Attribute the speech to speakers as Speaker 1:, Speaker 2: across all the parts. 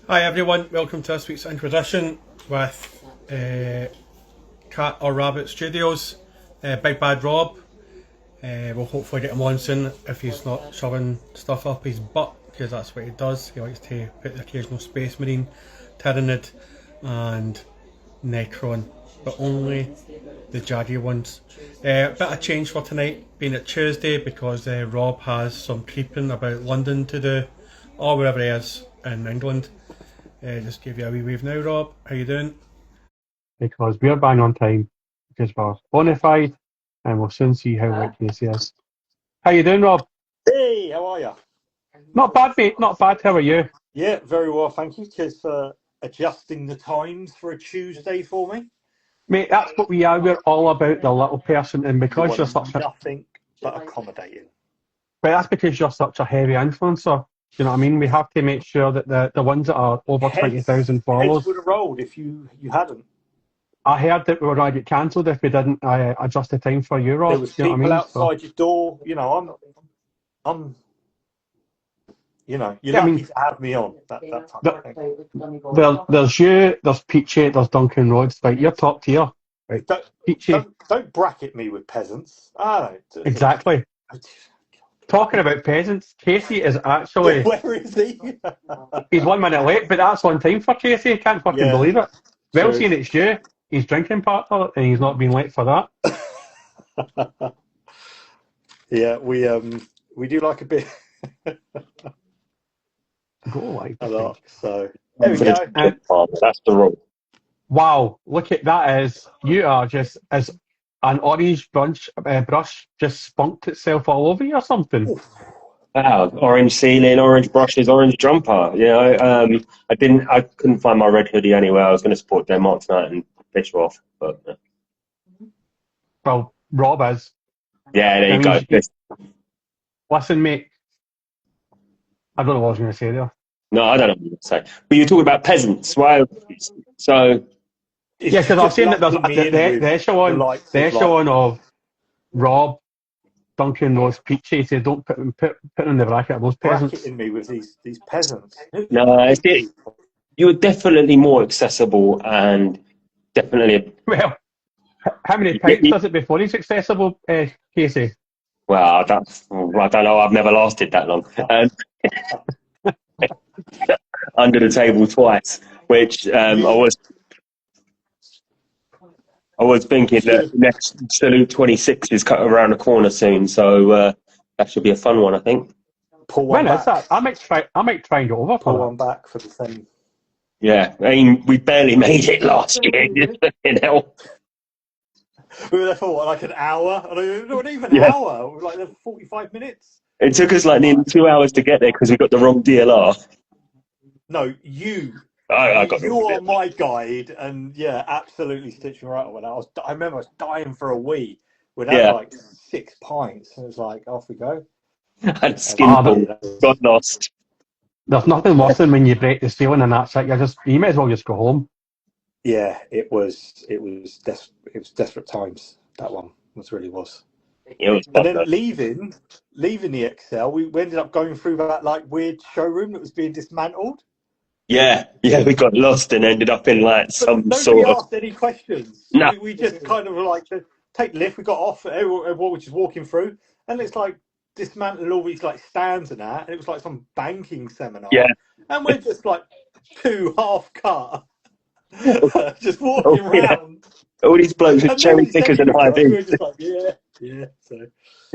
Speaker 1: Hi everyone, welcome to this week's Inquisition with Catorrabbit Studios. Big Bad Rob. We'll hopefully get him on soon if he's not shoving stuff up his butt, because that's what he does. He likes to put the occasional Space Marine, Tyrannid and Necron, but only the jaggy ones. Bit of change for tonight, being at Tuesday, because Rob has some creeping about London to do, or wherever he is in England. Just give you a wee wave now, Rob. How you doing?
Speaker 2: Because we're bang on time, because we're bona fide, and we'll soon see how right Casey is. How you doing, Rob?
Speaker 3: Hey, how are you?
Speaker 2: Not bad, mate. Not bad. How are you?
Speaker 3: Yeah, very well, thank you. Cheers for adjusting the times for a Tuesday for me.
Speaker 2: Mate, that's what we are. We're all about the little person, and
Speaker 3: You
Speaker 2: because
Speaker 3: are
Speaker 2: you're such a,
Speaker 3: nothing but accommodating.
Speaker 2: but that's because you're such a heavy influencer. You know what I mean? We have to make sure that the ones that are over
Speaker 3: Heads
Speaker 2: 20,000
Speaker 3: heads
Speaker 2: followers.
Speaker 3: would have rolled if you hadn't.
Speaker 2: I heard that we were going to get cancelled if we didn't adjust the time for you,
Speaker 3: There
Speaker 2: Rob.
Speaker 3: was
Speaker 2: You know what I
Speaker 3: people
Speaker 2: mean? So,
Speaker 3: outside your door. I'm. You're
Speaker 2: yeah, I
Speaker 3: lucky
Speaker 2: mean,
Speaker 3: to have me on that type of thing.
Speaker 2: there's you, there's Peachy, there's Duncan Rhodes. Right, you're top tier. Right,
Speaker 3: Don't
Speaker 2: Peachy,
Speaker 3: don't bracket me with peasants. I don't.
Speaker 2: exactly. Talking about peasants, Casey is actually,
Speaker 3: Where is he?
Speaker 2: he's 1 minute late, but that's on time for Casey. Can't fucking
Speaker 3: Yeah,
Speaker 2: believe it. Well,
Speaker 3: true.
Speaker 2: seeing it's you, he's drinking partner, and he's not been late for that.
Speaker 3: Yeah, we do like a bit
Speaker 2: Go like
Speaker 3: a
Speaker 2: the thing.
Speaker 3: lot. So there we go.
Speaker 2: And
Speaker 4: That's the rule.
Speaker 2: wow, look at that! Is you are just as an orange brush just spunked itself all over you or something.
Speaker 3: Oof.
Speaker 4: Wow, orange ceiling, orange brushes, orange jumper. I couldn't find my red hoodie anywhere. I was going to support Denmark tonight and piss her off, but
Speaker 2: Well, Rob is.
Speaker 4: yeah, there
Speaker 2: I
Speaker 4: you
Speaker 2: mean,
Speaker 4: go.
Speaker 2: listen, mate. I don't know what I was going to say there.
Speaker 4: No, I don't know what to say. But you're talking about peasants, right? So
Speaker 2: Yeah, because I've
Speaker 3: Just
Speaker 2: seen that there's
Speaker 3: lumping me in
Speaker 2: the
Speaker 3: with the likes of like
Speaker 2: echelon of Rob, Duncan, Rose, Peachy. Say don't put in the bracket of those peasants.
Speaker 3: bracketing me with these peasants. Who
Speaker 4: no,
Speaker 3: are
Speaker 4: it's
Speaker 3: these
Speaker 4: it,
Speaker 3: people?
Speaker 4: you're definitely more accessible and definitely.
Speaker 2: Well, how many
Speaker 4: Yeah,
Speaker 2: pints does it before he's accessible, Casey?
Speaker 4: well, I don't know. I've never lasted that long. Under the table twice, which
Speaker 3: You
Speaker 4: I was thinking
Speaker 3: should
Speaker 4: that
Speaker 3: have
Speaker 4: next Salute 26 is cut around the corner soon, so that should be a fun one, I think.
Speaker 3: pull one
Speaker 2: When is
Speaker 3: back.
Speaker 2: that? I might try. I might try and get over
Speaker 3: Pull
Speaker 2: for that.
Speaker 3: one back for the same.
Speaker 4: Yeah, I mean, we barely made it last year. You know?
Speaker 3: We were there for what, like an hour? Not even an
Speaker 4: Yeah,
Speaker 3: hour. We were like there for 45 minutes.
Speaker 4: it took us like nearly
Speaker 3: Like,
Speaker 4: 2 hours to get there because we got the wrong DLR.
Speaker 3: no, you.
Speaker 4: I got the wrong
Speaker 3: You're
Speaker 4: DLR.
Speaker 3: my guide, and yeah, absolutely stitched me right when I remember I was dying for a wee. We'd had
Speaker 4: Yeah,
Speaker 3: like 6 pints, and it was like, off we go.
Speaker 4: I had a
Speaker 3: And
Speaker 4: skin
Speaker 2: Ah,
Speaker 4: full,
Speaker 3: yeah, that
Speaker 4: got
Speaker 3: was,
Speaker 4: lost.
Speaker 2: there's nothing worse than when you break the ceiling and that's it. You might as well just go home.
Speaker 3: yeah, it was desperate times. That one really was.
Speaker 4: It was
Speaker 3: And
Speaker 4: fun
Speaker 3: then
Speaker 4: though.
Speaker 3: leaving the Excel, we ended up going through that like weird showroom that was being dismantled.
Speaker 4: Yeah, we got lost and ended up in like
Speaker 3: But
Speaker 4: some
Speaker 3: nobody
Speaker 4: sort of.
Speaker 3: asked any questions.
Speaker 4: No,
Speaker 3: We just kind of were like, take the lift. We got off. Everyone was just walking through, and it's like dismantling all these like stands and that. And it was like some banking
Speaker 4: yeah.
Speaker 3: seminar, and we're just like two half cut, just
Speaker 4: Oh,
Speaker 3: walking
Speaker 4: yeah.
Speaker 3: around.
Speaker 4: All these blokes with
Speaker 3: And
Speaker 4: cherry
Speaker 3: nobody said
Speaker 4: pickers and
Speaker 3: anything
Speaker 4: high
Speaker 3: to us. We were
Speaker 4: vis.
Speaker 3: just like, yeah. So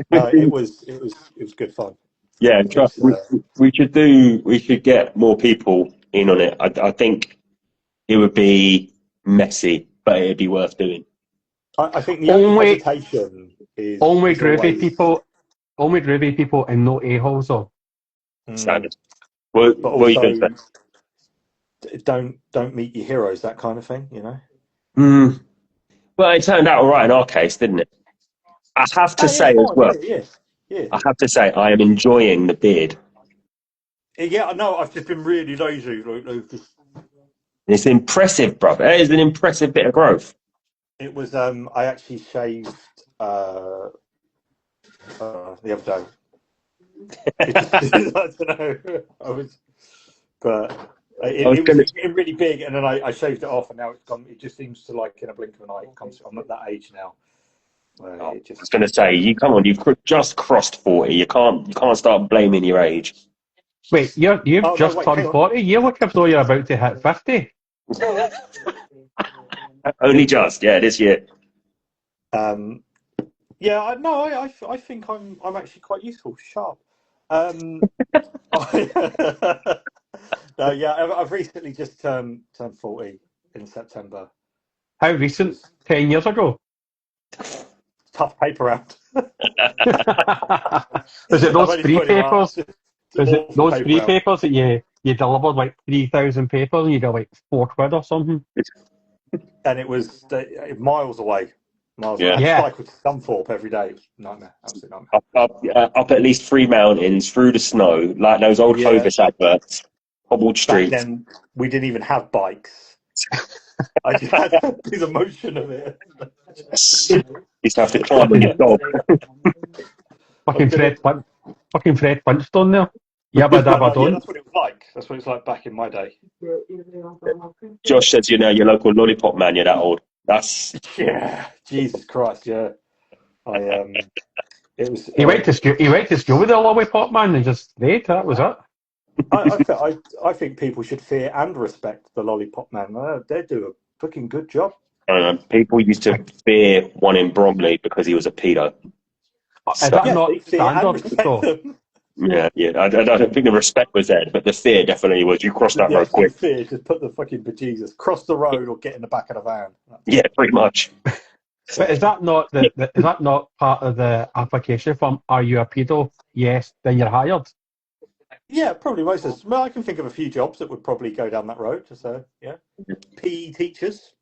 Speaker 3: no, it was good fun.
Speaker 4: Yeah,
Speaker 3: It was.
Speaker 4: we should get more people in on it. I think it would be messy, but it'd be worth doing.
Speaker 3: I think the only
Speaker 2: Only,
Speaker 3: hesitation
Speaker 2: only
Speaker 3: is
Speaker 2: groovy
Speaker 3: always.
Speaker 2: people, only groovy people, and no a holes. Though.
Speaker 3: Mm,
Speaker 4: Standard. What
Speaker 3: but
Speaker 4: are you going to
Speaker 3: also
Speaker 4: say?
Speaker 3: don't meet your heroes, that kind of thing, you know.
Speaker 4: Mm. Well, it turned out all right in our case, didn't it? I have to
Speaker 3: Oh yeah,
Speaker 4: say as
Speaker 3: fine,
Speaker 4: well,
Speaker 3: yeah.
Speaker 4: I have to say I am enjoying the beard.
Speaker 3: Yeah, I know. I've just been really lazy. Like,
Speaker 4: It's impressive, brother. It is an impressive bit of growth.
Speaker 3: it was. I actually shaved the other day. I don't know. I was, but It,
Speaker 4: I was
Speaker 3: it
Speaker 4: gonna.
Speaker 3: was getting really big, and then I shaved it off, and now it's gone. It just seems to like in a blink of an eye. It comes. I'm at that age now. Where
Speaker 4: Oh,
Speaker 3: it
Speaker 4: I was
Speaker 3: just.
Speaker 4: going to say, you come on, just crossed 40. You can't start blaming your age.
Speaker 2: Wait, you've
Speaker 3: Oh no!
Speaker 2: just
Speaker 3: Wait, hang
Speaker 2: turned
Speaker 3: on.
Speaker 2: 40. You look as though you're about to hit 50.
Speaker 4: Only just, yeah, this year.
Speaker 3: Yeah, I think I'm actually quite useful, sharp. Um, no, yeah, I've recently just turned 40 in September.
Speaker 2: How recent? 10 years ago?
Speaker 3: Tough paper round.
Speaker 2: Was it
Speaker 3: I've
Speaker 2: those
Speaker 3: only
Speaker 2: free
Speaker 3: 21.
Speaker 2: papers?
Speaker 3: Just
Speaker 2: Was it
Speaker 3: awful
Speaker 2: those
Speaker 3: paper
Speaker 2: free
Speaker 3: round.
Speaker 2: papers that you delivered like 3,000 papers and you got like £4 or something?
Speaker 3: And it was miles away. Miles away. I
Speaker 4: Yeah,
Speaker 3: had to
Speaker 2: Yeah.
Speaker 3: cycle to Scunthorpe every day. It was a nightmare. Absolute nightmare.
Speaker 4: up at least 3 mountains through the snow, like those old
Speaker 3: Yeah.
Speaker 4: Hovis adverts, cobbled
Speaker 3: Back
Speaker 4: streets.
Speaker 3: then, we didn't even have bikes. I just had to do the motion of it.
Speaker 4: Used to have to climb on your dog.
Speaker 2: Fucking
Speaker 3: I'm gonna-
Speaker 2: Fucking Fred Flintstone there. Yabba dabba
Speaker 3: yeah,
Speaker 2: don't.
Speaker 3: that's what it was like. That's what it was like back in my day.
Speaker 4: Josh says you're now your local lollipop man. You're that old. That's
Speaker 3: Yeah, Jesus Christ, yeah. It was.
Speaker 2: He went to school. He went to school with a lollipop man and just ate. That was it.
Speaker 3: I think people should fear and respect the lollipop man. They do a fucking good job.
Speaker 4: I don't know. People used to fear one in Bromley because he was a pedo.
Speaker 2: Is
Speaker 4: So,
Speaker 2: that
Speaker 3: Yeah,
Speaker 2: not
Speaker 3: they fear and
Speaker 2: standard
Speaker 3: respect
Speaker 2: though?
Speaker 3: them.
Speaker 4: yeah. I don't think the respect was there, but the fear definitely was. You crossed that
Speaker 3: The
Speaker 4: road
Speaker 3: absolute
Speaker 4: quick.
Speaker 3: fear, just put the fucking bejesus, cross the road or get in the back of the van.
Speaker 4: Yeah, pretty much.
Speaker 2: But is that not is that not part of the application form? Are you a pedo? Yes, then you're hired.
Speaker 3: Yeah, probably most of us. Well, I can think of a few jobs that would probably go down that road. So, yeah. PE teachers.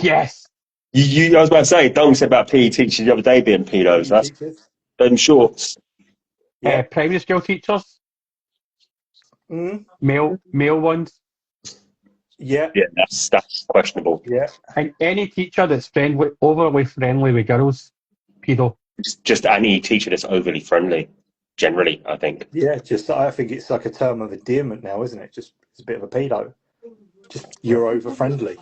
Speaker 2: Yes.
Speaker 4: I was about to say, Dong said about PE teachers the other day being pedos.
Speaker 3: PE
Speaker 4: That's
Speaker 3: teachers.
Speaker 4: them shorts.
Speaker 3: Yeah.
Speaker 2: Primary school teachers,
Speaker 3: Mm,
Speaker 2: male ones,
Speaker 3: yeah.
Speaker 4: Yeah, that's questionable.
Speaker 3: Yeah.
Speaker 2: and any teacher that's overly friendly with girls, pedo.
Speaker 4: Just any teacher that's overly friendly, generally, I think.
Speaker 3: Yeah. I think it's like a term of endearment now, isn't it? Just it's a bit of a pedo. Just you're over friendly.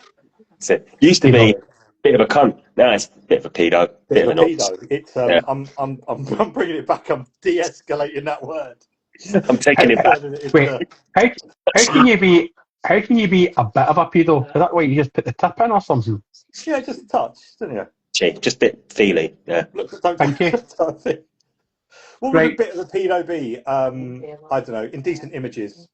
Speaker 4: That's it. Used to be a bit of a cunt. Now it's a bit of a pedo.
Speaker 3: Bit of a
Speaker 4: nonce.
Speaker 3: pedo. It's
Speaker 4: Yeah.
Speaker 3: I'm bringing it back. I'm de-escalating that word.
Speaker 4: I'm taking it back.
Speaker 3: Turning it into-
Speaker 2: Wait, how can you be a bit of a pedo? Is that why you just put the tip in or something?
Speaker 3: Yeah, just a touch, don't you?
Speaker 4: Gee, just a bit feely. Yeah.
Speaker 3: Look, don't,
Speaker 2: Thank you.
Speaker 3: What would
Speaker 2: Right.
Speaker 3: a bit of a pedo be? I don't know. Indecent images.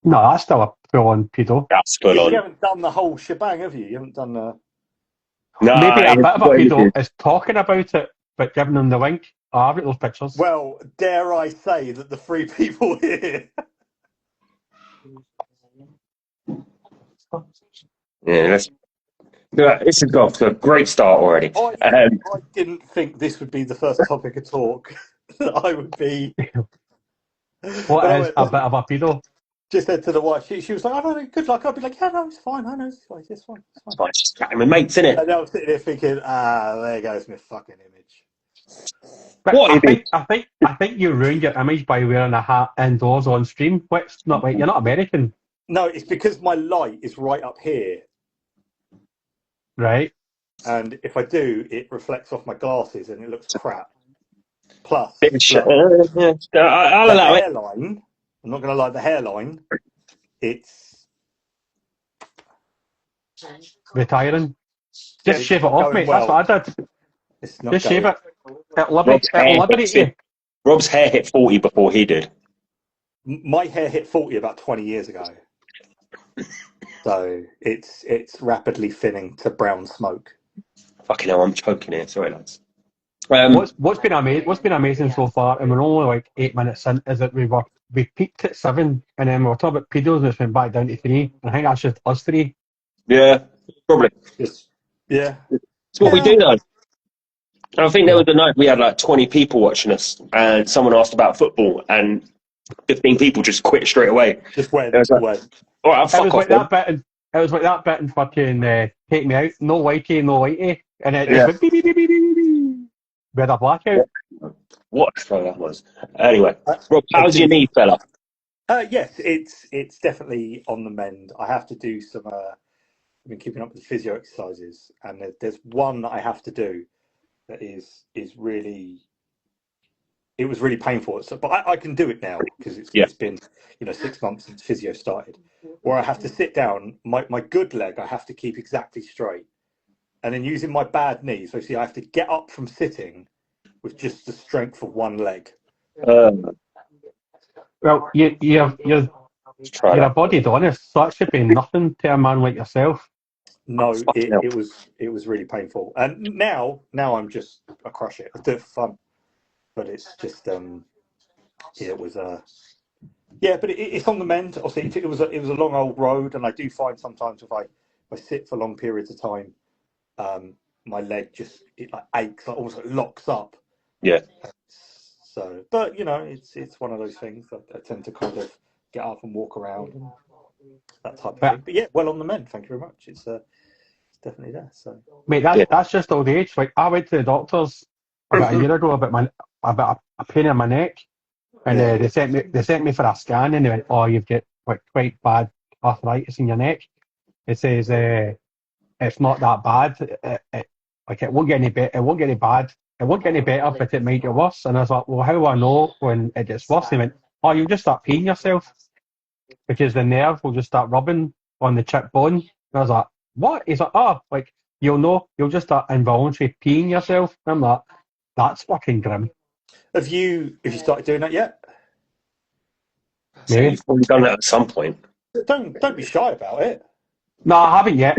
Speaker 2: No, that's still a full-on pedo.
Speaker 4: That's full
Speaker 3: You
Speaker 4: on.
Speaker 3: haven't done the whole shebang, have you? You haven't done the.
Speaker 4: Nah,
Speaker 2: Maybe a bit of a
Speaker 4: what
Speaker 2: pedo
Speaker 4: images?
Speaker 2: is talking about it, but giving them the wink. Oh, I've got those pictures.
Speaker 3: Well, dare I say that the three people here.
Speaker 4: Yeah, this has got off to a great start already.
Speaker 3: I didn't think this would be the first topic of talk that I would be.
Speaker 2: What is a bit of a pedo?
Speaker 3: Just said to the wife, she was like, "Oh no, good luck." I'd be like, "Yeah, no, it's fine. I know, it's fine. It's fine. It's fine."
Speaker 4: It's just chatting with mates, innit?
Speaker 3: And I was sitting there thinking, there goes my fucking image.
Speaker 2: But
Speaker 4: What
Speaker 2: I think you ruined your image by wearing a hat indoors on stream. It's not like you're not American,
Speaker 3: No, it's because my light is right up here,
Speaker 2: right?
Speaker 3: and if I do, it reflects off my glasses, and it looks crap. Plus,
Speaker 4: Bit of I'll
Speaker 3: the
Speaker 4: allow it.
Speaker 3: hairline. I'm not going to lie, the hairline. It's
Speaker 2: Retiring. Just
Speaker 3: it's
Speaker 2: shave it
Speaker 3: not
Speaker 2: off,
Speaker 3: going
Speaker 2: mate.
Speaker 3: well.
Speaker 2: That's what I did.
Speaker 3: It's not
Speaker 2: Just shave
Speaker 3: going.
Speaker 2: it. It'll liberate you.
Speaker 4: Rob's hair hit 40 before he did.
Speaker 3: My hair hit 40 about 20 years ago, so it's rapidly thinning to brown smoke.
Speaker 4: Fucking hell, I'm choking here. Sorry, lads.
Speaker 2: What's been amazing so far, and we're only like 8 minutes in, is that we peaked at 7, and then we were talking about pedos, and it's went back down to 3. And I think that's just us 3.
Speaker 4: Yeah, probably.
Speaker 3: Yeah.
Speaker 4: It's what we do, though. And I think there was a night we had like 20 people watching us, and someone asked about football, and 15 people just quit straight away.
Speaker 3: Just went.
Speaker 4: It was like, all right, fuck off.
Speaker 2: It was like that bit in fucking Take Me Out. No whitey, no whitey, and it just went beep beep beep beep beep beep. We had a blackout.
Speaker 4: What a throw that was. Anyway, Rob, how's your knee, fella?
Speaker 3: Yes, it's definitely on the mend. I have to do some. I've been keeping up with the physio exercises, and there's one that I have to do that is really. It was really painful, so, but I can do it now because
Speaker 4: Yeah.
Speaker 3: it's been 6 months since physio started. Where I have to sit down, my good leg I have to keep exactly straight, and then using my bad knee, so see I have to get up from sitting with just the strength of one leg.
Speaker 2: Well, you're
Speaker 4: Try
Speaker 2: a
Speaker 4: that.
Speaker 2: bodydownist, so that should be nothing to a man like yourself.
Speaker 3: No,
Speaker 4: Fucking hell.
Speaker 3: it was really painful, and now I crush it. I do it for fun, but it's just it was yeah, but it's on the mend. Obviously, it was a long old road, and I do find sometimes if I sit for long periods of time, my leg just like aches, like almost like locks up.
Speaker 4: Yeah.
Speaker 3: So, but it's one of those things that I tend to kind of get up and walk around and that type of thing. But yeah, well on the mend. Thank you very much. It's definitely there. So,
Speaker 2: Mate, that's just old age. Like, I went to the doctors about a year ago about a pain in my neck, and they sent me for a scan, and they went, "Oh, you've got like quite bad arthritis in your neck." It says it's not that bad. It won't get any better. It won't get any bad. It won't get any better, but it might get worse. And I was like, "Well, how do I know when it gets worse?" And they went, "Oh, you'll just start peeing yourself because the nerve will just start rubbing on the chip bone." And I was like, "What?" He's like, "Oh, like you'll know. You'll just start involuntary peeing yourself." And I'm like, "That's fucking grim."
Speaker 3: have you started doing that yet?
Speaker 4: So you've probably done that at some point.
Speaker 3: Don't be shy about it.
Speaker 2: No, I haven't yet.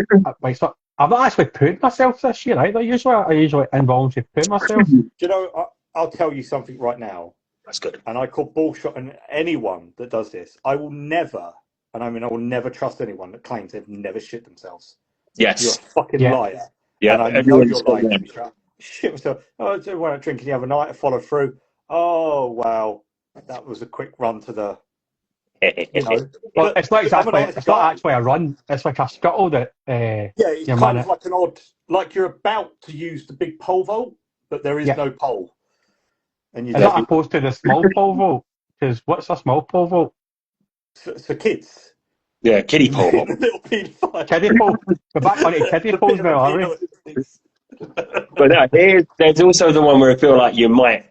Speaker 2: I've not actually pooed myself this year either. I usually involuntary poo myself.
Speaker 3: Do you know? I'll tell you something right now.
Speaker 4: That's good.
Speaker 3: And I call bullshit on anyone that does this. I will never, and I mean I will never trust anyone that claims they've never shit themselves.
Speaker 4: Yes.
Speaker 3: You're a fucking liar.
Speaker 4: Yeah.
Speaker 3: And I know you're lying to me. Shit myself. Oh, I went out drinking the other night. I followed through. Oh wow, that was a quick run to the.
Speaker 2: Well, it's not exactly. It's not actually a run. It's like a scuttle that.
Speaker 3: It's kind of like an odd, like you're about to use the big pole vault, but there is no pole. And you
Speaker 2: is that opposed to the small pole vault? Because what's a small pole vault?
Speaker 3: For kids.
Speaker 4: Yeah, kiddie pole vault.
Speaker 3: Little paedophile.
Speaker 2: Kiddie pole. We're back on it. Kiddie poles now, are we?
Speaker 4: But no, there's also the one where I feel like you might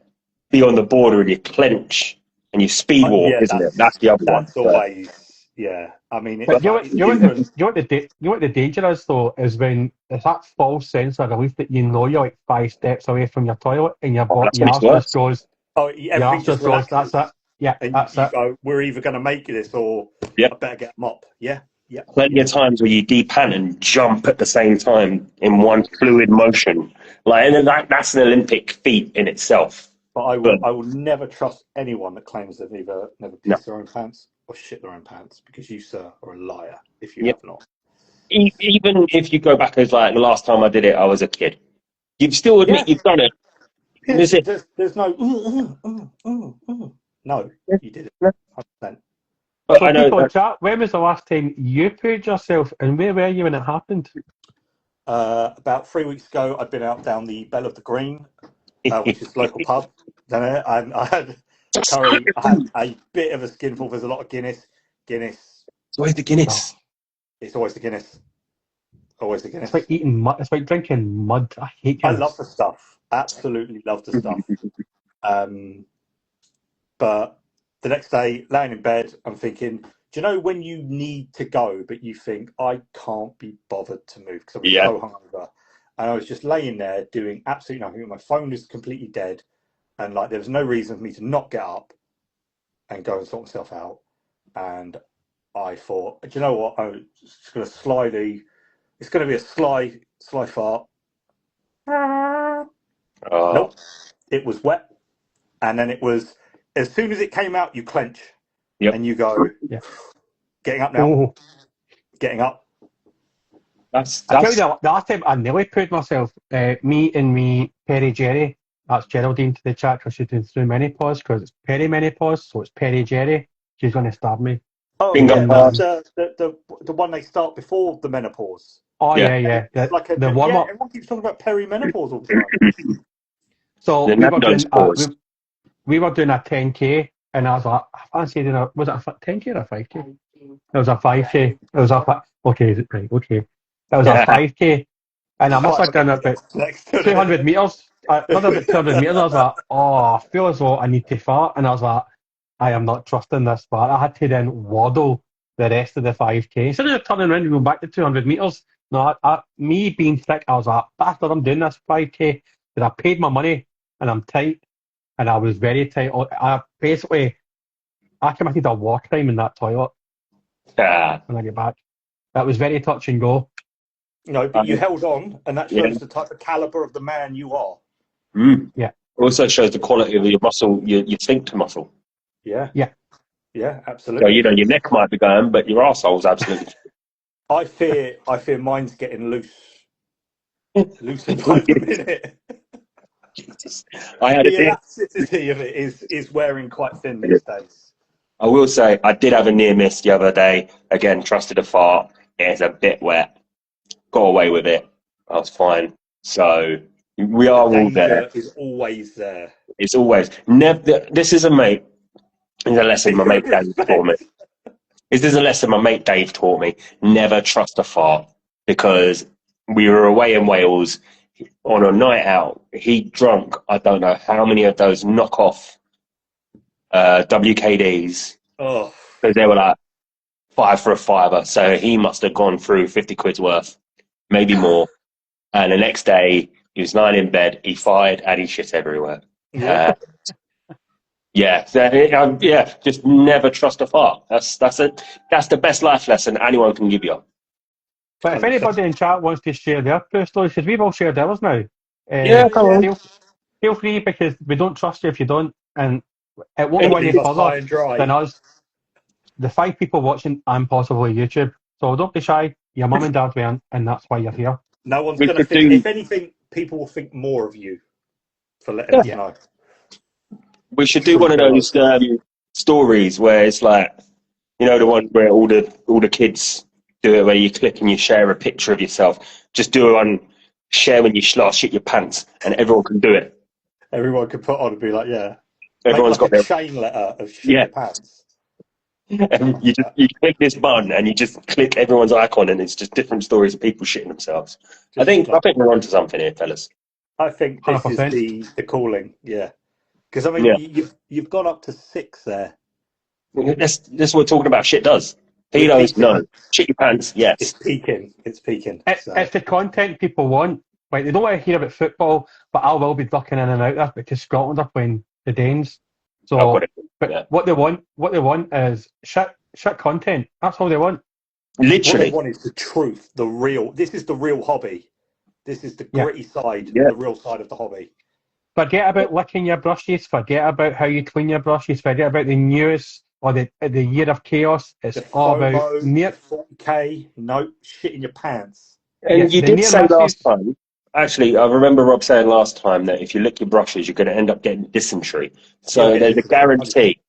Speaker 4: be on the border and you clench and you speed walk, isn't it? That's the other one.
Speaker 3: That's always, yeah. I mean,
Speaker 2: but you know what the danger is though is when it's that false sense of relief that you know you're like 5 steps away from your toilet and your arse just goes.
Speaker 3: Your arse just goes.
Speaker 2: That's it. Yeah,
Speaker 3: and
Speaker 2: that's it.
Speaker 3: Go, we're either going to make this or I better get a mop. Yeah.
Speaker 4: Plenty of times where you depan and jump at the same time in one fluid motion, and that's an Olympic feat in itself.
Speaker 3: But I will never trust anyone that claims they've never pissed their own pants or shit their own pants, because you, sir, are a liar if you have not.
Speaker 4: Even if you go back as like the last time I did it, I was a kid. You'd still admit you've done it.
Speaker 3: Yeah, there's no. No, you did it. 100%.
Speaker 2: So I know chat, when was the last time you pooed yourself, and where were you when it happened?
Speaker 3: About 3 weeks ago, I'd been out down the Bell of the Green, which is the local pub. And I had curry. I had a bit of a skinful. There's a lot of Guinness.
Speaker 4: It's always the Guinness.
Speaker 3: It's always the Guinness. Always the Guinness.
Speaker 2: It's like eating mud. It's like drinking mud. I hate Guinness.
Speaker 3: I love the stuff. Absolutely love the stuff. But the next day, laying in bed, I'm thinking, do you know when you need to go, but you think, I can't be bothered to move because I'm so hungover. And I was just laying there doing absolutely nothing. My phone was completely dead. And like there was no reason for me to not get up and go and sort myself out. And I thought, do you know what? I'm just going to it's going to be a sly fart. Nope. It was wet. And then it was, as soon as it came out, you clench. And you go, getting up now.
Speaker 2: Oh.
Speaker 3: Getting up.
Speaker 2: I tell you the last time I nearly pooed myself, me and Perry Jerry, that's Geraldine to the chat because she's doing through menopause, because it's perimenopause, so it's Perry Jerry. She's going to stab me.
Speaker 3: Oh, the one they start before the menopause.
Speaker 2: Oh, yeah. The warm-up.
Speaker 3: Everyone keeps talking about perimenopause all the time.
Speaker 2: So we were doing a 10K and I was like, I fancy doing was it a 10K or a 5K? It was a 5K. It was a okay, right, okay. It was a 5K, and I must have done about
Speaker 3: Next to
Speaker 2: 200 meters. Another about 200 meters. I was like, oh, I feel as though I need to fart, and I was like, I am not trusting this fart. I had to then waddle the rest of the 5K instead of turning around and going back to 200 meters. No, me being thick, I was like, bastard, I'm doing this 5K. But I paid my money, and I'm tight, and I was very tight. I committed a war crime in that toilet when I get back. That was very touch and go.
Speaker 3: No, but you held on, and that shows the type of caliber of the man you are.
Speaker 2: Yeah.
Speaker 4: Also shows the quality of your muscle, your sphincter muscle.
Speaker 3: Yeah.
Speaker 2: Yeah.
Speaker 3: Yeah,
Speaker 4: So,
Speaker 3: absolutely.
Speaker 4: you know, your neck might be going, but your arsehole's absolutely.
Speaker 3: I fear mine's getting loose. Loose in by the minute.
Speaker 4: I had
Speaker 3: The
Speaker 4: a
Speaker 3: elasticity of it is wearing quite thin these days.
Speaker 4: I will say, I did have a near miss the other day. Again, trusted a fart. It's a bit wet. Got away with it. I was fine. So we are all there.
Speaker 3: Is always there.
Speaker 4: It's always never. This is a mate. It's a lesson my mate Dave taught me. This is a lesson my mate Dave taught me. Never trust a fart, because we were away in Wales on a night out. He drunk, I don't know how many of those knockoff WKDs,
Speaker 3: Oh,
Speaker 4: because they were like 5 for a fiver. So he must have gone through 50 quid's worth, maybe more. And the next day, he was lying in bed, he fired, and he shit everywhere.
Speaker 3: yeah.
Speaker 4: Just never trust a fart. That's the best life lesson anyone can give you.
Speaker 2: But if anybody in chat wants to share their poo stories, because we've all shared ours now,
Speaker 4: Come on.
Speaker 2: feel free, because we don't trust you if you don't, and it won't go any
Speaker 3: High and
Speaker 2: further
Speaker 3: dry.
Speaker 2: than us. The 5 people watching and possibly YouTube. So don't be shy. Your mum and dad weren't, and that's why you're here.
Speaker 3: No one's
Speaker 4: We
Speaker 3: going to
Speaker 4: could
Speaker 3: think.
Speaker 4: do-
Speaker 3: If anything, people will think more of you for letting us know.
Speaker 4: We should do one of those stories where it's like, you know, the one where all the kids do it, where you click and you share a picture of yourself. Just do one, share when you last shit your pants, and everyone can do it.
Speaker 3: Everyone could put on and be like, yeah.
Speaker 4: Everyone's
Speaker 3: Make
Speaker 4: got
Speaker 3: like
Speaker 4: their.
Speaker 3: a chain letter of shit your pants.
Speaker 4: And you click this button and you just click everyone's icon, and it's just different stories of people shitting themselves. I think we're onto something here, fellas.
Speaker 3: I think this
Speaker 2: 100%.
Speaker 3: is the calling, yeah. Because I mean, you've gone up to 6 there.
Speaker 4: That's what we're talking about. Shit does. Pedos, no. Shit your pants, yes.
Speaker 3: It's peaking. It's peaking.
Speaker 2: It's the content people want. Like, they don't want to hear about football, but I will be ducking in and out there because Scotland are playing the Danes. So, what they want is shit content. That's all they want.
Speaker 4: Literally.
Speaker 3: What they want is the truth, the real. This is the real hobby. This is the gritty side, the real side of the hobby.
Speaker 2: Forget about licking your brushes. Forget about how you clean your brushes. Forget about the news or the year of chaos. It's all about near
Speaker 3: 40K. No shit in your pants.
Speaker 4: And you did say last time. Actually, I remember Rob saying last time that if you lick your brushes, you're going to end up getting dysentery. So there's a guarantee.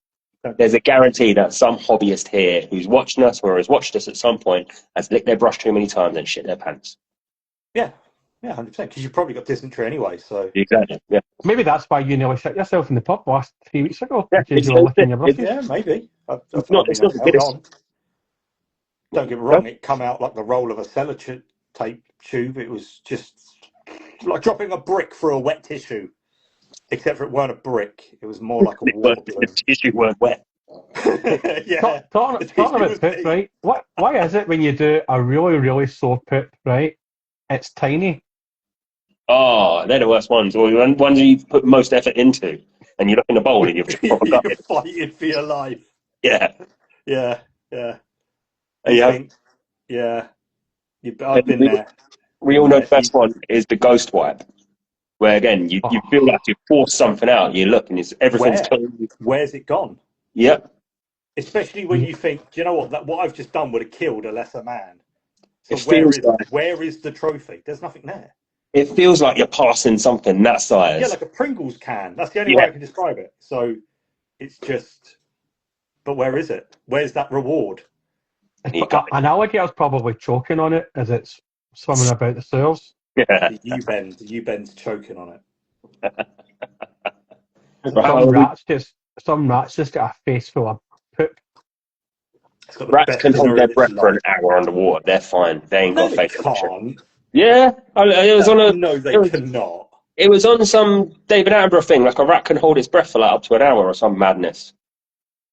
Speaker 4: There's a guarantee that some hobbyist here who's watching us or has watched us at some point has licked their brush too many times and shit their pants.
Speaker 3: Yeah, 100%. Because you probably got dysentery anyway. So
Speaker 4: exactly. Yeah.
Speaker 2: Maybe that's why you nearly shit yourself in the pub last 3 weeks ago. Because you were licking your brushes.
Speaker 3: Yeah, maybe.
Speaker 4: It's not the biggest.
Speaker 3: Don't get me wrong. It come out like the roll of a sellotape tube. It was just like dropping a brick through a wet tissue. Except for it weren't a brick. It was more like a water balloon.
Speaker 4: The tissue weren't wet.
Speaker 3: Yeah.
Speaker 2: Talking about poop, right? Why is it when you do a really, really sore poop, right, it's tiny?
Speaker 4: Oh, they're the worst ones. Or the ones you put most effort into, and you look in the bowl and you're just proper
Speaker 3: You're
Speaker 4: gutted.
Speaker 3: fighting for your life.
Speaker 4: Yeah.
Speaker 3: I've been there.
Speaker 4: We all know the best one is the ghost wipe, where again you feel like you force something out. You look and everything's clean.
Speaker 3: Where's it gone?
Speaker 4: Yep.
Speaker 3: Especially when you think, do you know what I've just done would have killed a lesser man. So where is the trophy? There's nothing there.
Speaker 4: It feels like you're passing something that size.
Speaker 3: Yeah, like a Pringles can. That's the only way I can describe it. So it's just, but where is it? Where's that reward?
Speaker 2: An alligator's probably choking on it as it's swimming about the sewers.
Speaker 4: Yeah.
Speaker 3: The U-bend's choking on it.
Speaker 2: Some rat's just some rats just got a face full of poop.
Speaker 3: It's got the
Speaker 4: Rats
Speaker 3: best
Speaker 4: can hold
Speaker 3: dinner
Speaker 4: their
Speaker 3: in its
Speaker 4: breath for an
Speaker 3: life.
Speaker 4: hour underwater. They're fine. They ain't
Speaker 3: No,
Speaker 4: got
Speaker 3: they
Speaker 4: face full of shit.
Speaker 3: can't.
Speaker 4: Yeah, it was on a.
Speaker 3: No, they
Speaker 4: it was-
Speaker 3: cannot.
Speaker 4: It was on some David Attenborough thing, like a rat can hold its breath for like up to an hour or some madness.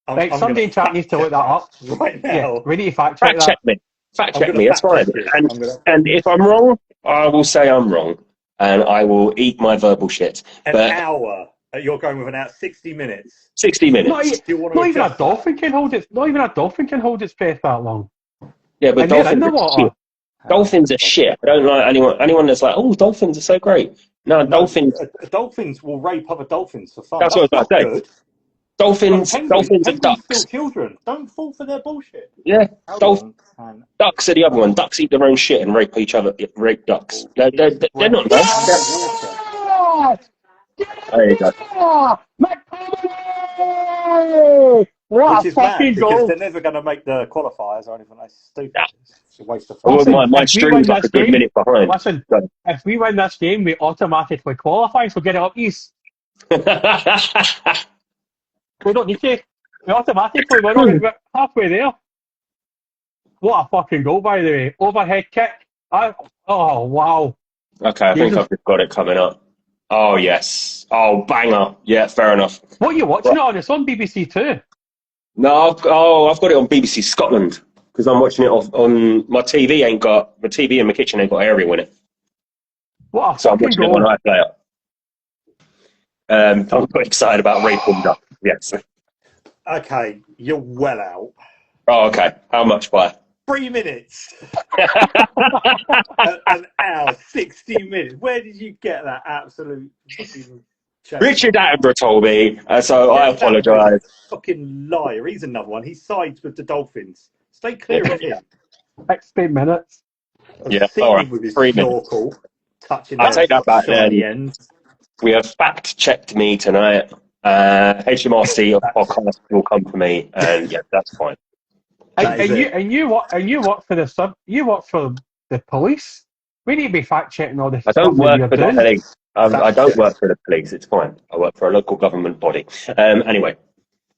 Speaker 2: Right, somebody in chat needs to look that up.
Speaker 3: right now.
Speaker 2: Yeah, we need to fact check
Speaker 4: Fact check
Speaker 2: that.
Speaker 4: me. Fact
Speaker 3: I'm
Speaker 4: check
Speaker 3: gonna
Speaker 4: me. That's
Speaker 3: fact
Speaker 4: fine.
Speaker 3: check this.
Speaker 4: And if I'm wrong, I will say I'm wrong, and I will eat my verbal shit.
Speaker 3: An
Speaker 4: But
Speaker 3: hour. You're going with an hour, 60 minutes.
Speaker 4: 60
Speaker 2: Not,
Speaker 4: minutes.
Speaker 3: Do you want to
Speaker 2: not even a
Speaker 3: adjust
Speaker 2: dolphin can hold it. Not even a dolphin can hold its breath that long.
Speaker 4: Yeah, but
Speaker 2: And they're in
Speaker 4: dolphins
Speaker 2: the
Speaker 4: are
Speaker 2: water.
Speaker 4: shit. Dolphins are shit. I don't like anyone that's like, oh, dolphins are so great. No, dolphins.
Speaker 3: Dolphins will rape other dolphins for fun.
Speaker 4: That's what I was
Speaker 3: not
Speaker 4: about to say.
Speaker 3: good.
Speaker 4: Dolphins and
Speaker 3: Penguins
Speaker 4: ducks.
Speaker 3: still children. Don't fall for their bullshit.
Speaker 4: Yeah,
Speaker 3: Hold on.
Speaker 4: ducks are the other one. Ducks eat their own shit and rape each other. Rape ducks. They're not nice. There you go.
Speaker 2: What
Speaker 3: Which
Speaker 2: a
Speaker 3: is mad
Speaker 2: fucking
Speaker 3: because
Speaker 2: goal!
Speaker 3: they're never going to make the qualifiers or anything. That's stupid.
Speaker 4: Yeah.
Speaker 3: It's a waste of
Speaker 4: Well,
Speaker 3: fun.
Speaker 2: Listen,
Speaker 4: my
Speaker 2: if we win
Speaker 4: stream's like a
Speaker 2: this
Speaker 4: good
Speaker 2: game,
Speaker 4: minute behind.
Speaker 2: listen,
Speaker 4: So-
Speaker 2: if we win this game, we automatically qualify, so get it up east. We don't need to. We automatically we're halfway there. What a fucking goal, by the way. Overhead kick. Oh, wow.
Speaker 4: Okay, I think I've just got it coming up. Oh, yes. Oh, banger. Yeah, fair enough.
Speaker 2: What are you watching it on? It's on BBC Two.
Speaker 4: No, I've got it on BBC Scotland because I'm watching it on my TV. My TV in my kitchen ain't got aerial in it,
Speaker 2: What a
Speaker 4: so I'm
Speaker 2: fucking
Speaker 4: watching it on
Speaker 2: goal.
Speaker 4: iPlayer. I'm quite excited about raping duck. Yes.
Speaker 3: Okay, you're well out.
Speaker 4: Oh, okay. How much by?
Speaker 3: 3 minutes. An hour, 60 minutes. Where did you get that absolute fucking change?
Speaker 4: Richard Attenborough told me, so I apologise.
Speaker 3: Fucking liar. He's another one. He sides with the Dolphins. Stay clear of him.
Speaker 2: 60 minutes.
Speaker 4: Yeah,
Speaker 3: I've seen
Speaker 4: all right.
Speaker 3: him with his
Speaker 4: 3 minutes.
Speaker 3: snorkel touching
Speaker 4: I'll
Speaker 3: their
Speaker 4: take that back
Speaker 3: shiny
Speaker 4: then.
Speaker 3: ends.
Speaker 4: We have fact-checked me tonight. HMRC of podcast will come for me, and yeah, that's fine.
Speaker 2: And you work for the police. We need to be fact checking all this
Speaker 4: I
Speaker 2: stuff
Speaker 4: don't
Speaker 2: that
Speaker 4: work
Speaker 2: you're
Speaker 4: for the
Speaker 2: doing.
Speaker 4: police. I don't work for the police. It's fine. I work for a local government body. Anyway,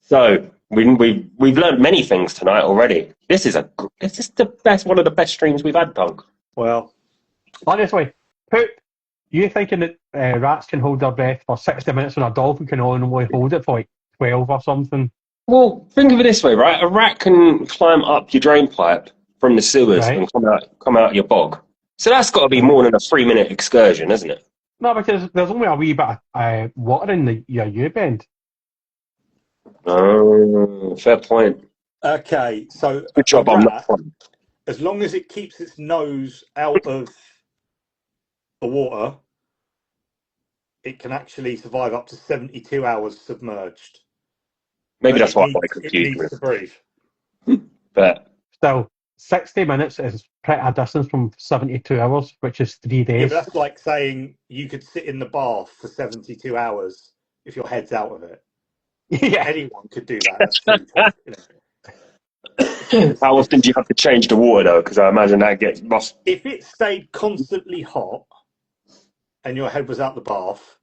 Speaker 4: so we've learned many things tonight already. This is one of the best streams we've had, Punk.
Speaker 3: Well,
Speaker 2: Honestly, Poop, you thinking that rats can hold their breath for 60 minutes when a dolphin can only hold it for like 12 or something?
Speaker 4: Well, think of it this way, right? A rat can climb up your drain pipe from the sewers
Speaker 2: Right.
Speaker 4: and come out your bog. So that's got to be more than a 3-minute excursion, isn't it?
Speaker 2: No, because there's only a wee bit of water in your U-bend.
Speaker 4: Oh, fair point.
Speaker 3: okay, so
Speaker 4: Good job.
Speaker 3: a
Speaker 4: I'm not
Speaker 3: rat,
Speaker 4: fun.
Speaker 3: as long as it keeps its nose out of the water, it can actually survive up to 72 hours submerged.
Speaker 4: Maybe
Speaker 3: But
Speaker 4: that's why I got
Speaker 3: it
Speaker 4: confused
Speaker 3: needs
Speaker 4: with.
Speaker 3: to breathe.
Speaker 4: But
Speaker 2: Still, 60 minutes is pretty a distance from 72 hours, which is 3
Speaker 3: Yeah,
Speaker 2: days.
Speaker 3: but that's like saying you could sit in the bath for 72 hours if your head's out of it.
Speaker 2: Yeah.
Speaker 3: Anyone could do that. That's true.
Speaker 4: how often do you have to change the water though? Because I imagine that gets lost.
Speaker 3: If it stayed constantly hot and your head was out the bath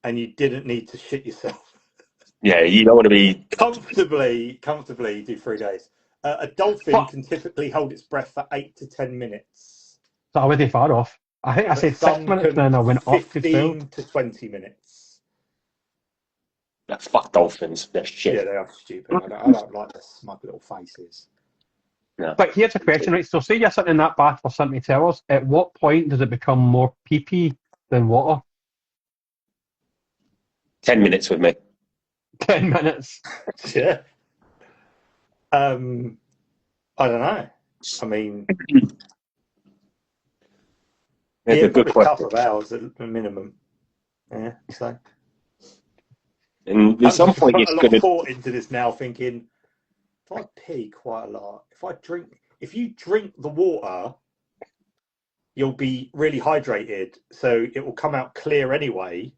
Speaker 3: and you didn't need to shit yourself,
Speaker 4: Yeah, you don't want to be.
Speaker 3: comfortably do 3 days. A dolphin can typically hold its breath for 8 to 10 minutes.
Speaker 2: So I wasn't far off. I think I
Speaker 3: But
Speaker 2: said 6
Speaker 3: some
Speaker 2: minutes,
Speaker 3: can
Speaker 2: and then I went up to 12.
Speaker 3: 15 to 20 minutes.
Speaker 4: Fuck dolphins. They're shit.
Speaker 3: Yeah, they are stupid. I don't like their smug little faces.
Speaker 4: No.
Speaker 2: But here's a question, right? So say you're sitting in that bath for 72 hours. At what point does it become more pee-pee than water?
Speaker 4: 10 minutes with me.
Speaker 2: 10 minutes.
Speaker 3: Yeah. I don't know. I mean,
Speaker 4: It's a good
Speaker 3: probably a
Speaker 4: question.
Speaker 3: couple of hours at a minimum. Yeah, so.
Speaker 4: And at some point,
Speaker 3: put
Speaker 4: it's
Speaker 3: a lot
Speaker 4: going
Speaker 3: of
Speaker 4: to.
Speaker 3: thought into this now, thinking if I pee quite a lot, if you drink the water, you'll be really hydrated, so it will come out clear anyway.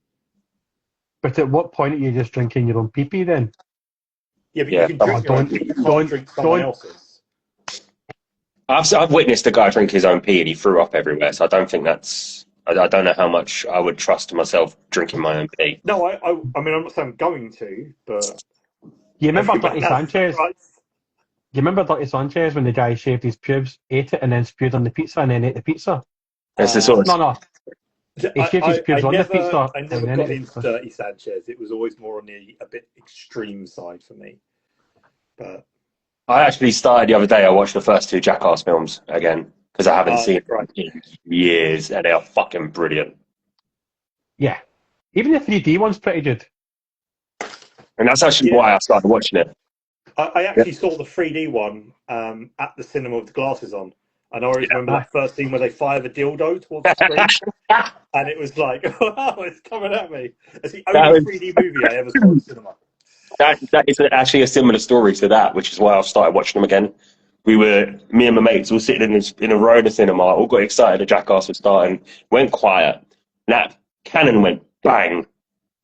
Speaker 2: But at what point are you just drinking your own pee-pee then?
Speaker 3: Yeah, but
Speaker 4: Yeah,
Speaker 3: you can drink your own pee, you can't drink someone else's.
Speaker 4: I've witnessed a guy drink his own pee and he threw up everywhere, so I don't think that's I don't know how much I would trust myself drinking my own pee.
Speaker 3: No, I mean, I'm not saying I'm going to, but
Speaker 2: You remember
Speaker 3: every man
Speaker 2: Dirty
Speaker 3: has
Speaker 2: Sanchez?
Speaker 3: his rights.
Speaker 2: You remember Dirty Sanchez when the guy shaved his pubes, ate it, and then spewed on the pizza, and then ate the pizza?
Speaker 4: It's the sort of
Speaker 2: No. He shaved his pubes on the pizza,
Speaker 3: I
Speaker 2: and
Speaker 3: never
Speaker 2: then
Speaker 3: got
Speaker 2: ate
Speaker 3: into
Speaker 2: the
Speaker 3: Dirty Sanchez. It was always more on the a bit extreme side for me. But
Speaker 4: I actually started the other day. I watched the first two Jackass films again because I haven't seen them
Speaker 3: right.
Speaker 4: in years, and they are fucking brilliant.
Speaker 2: Yeah. Even the 3D one's pretty good.
Speaker 4: And that's actually why I started watching it.
Speaker 3: I actually saw the 3D one at the cinema with the glasses on. And I always remember that first scene where they fire the dildo towards the screen. And it was like, wow, it's coming at me. It's the only 3D movie I ever saw at the cinema.
Speaker 4: That is actually a similar story to that, which is why I started watching them again. Me and my mates were sitting in a row in the cinema, all got excited. The Jackass was starting, went quiet. And that cannon went bang,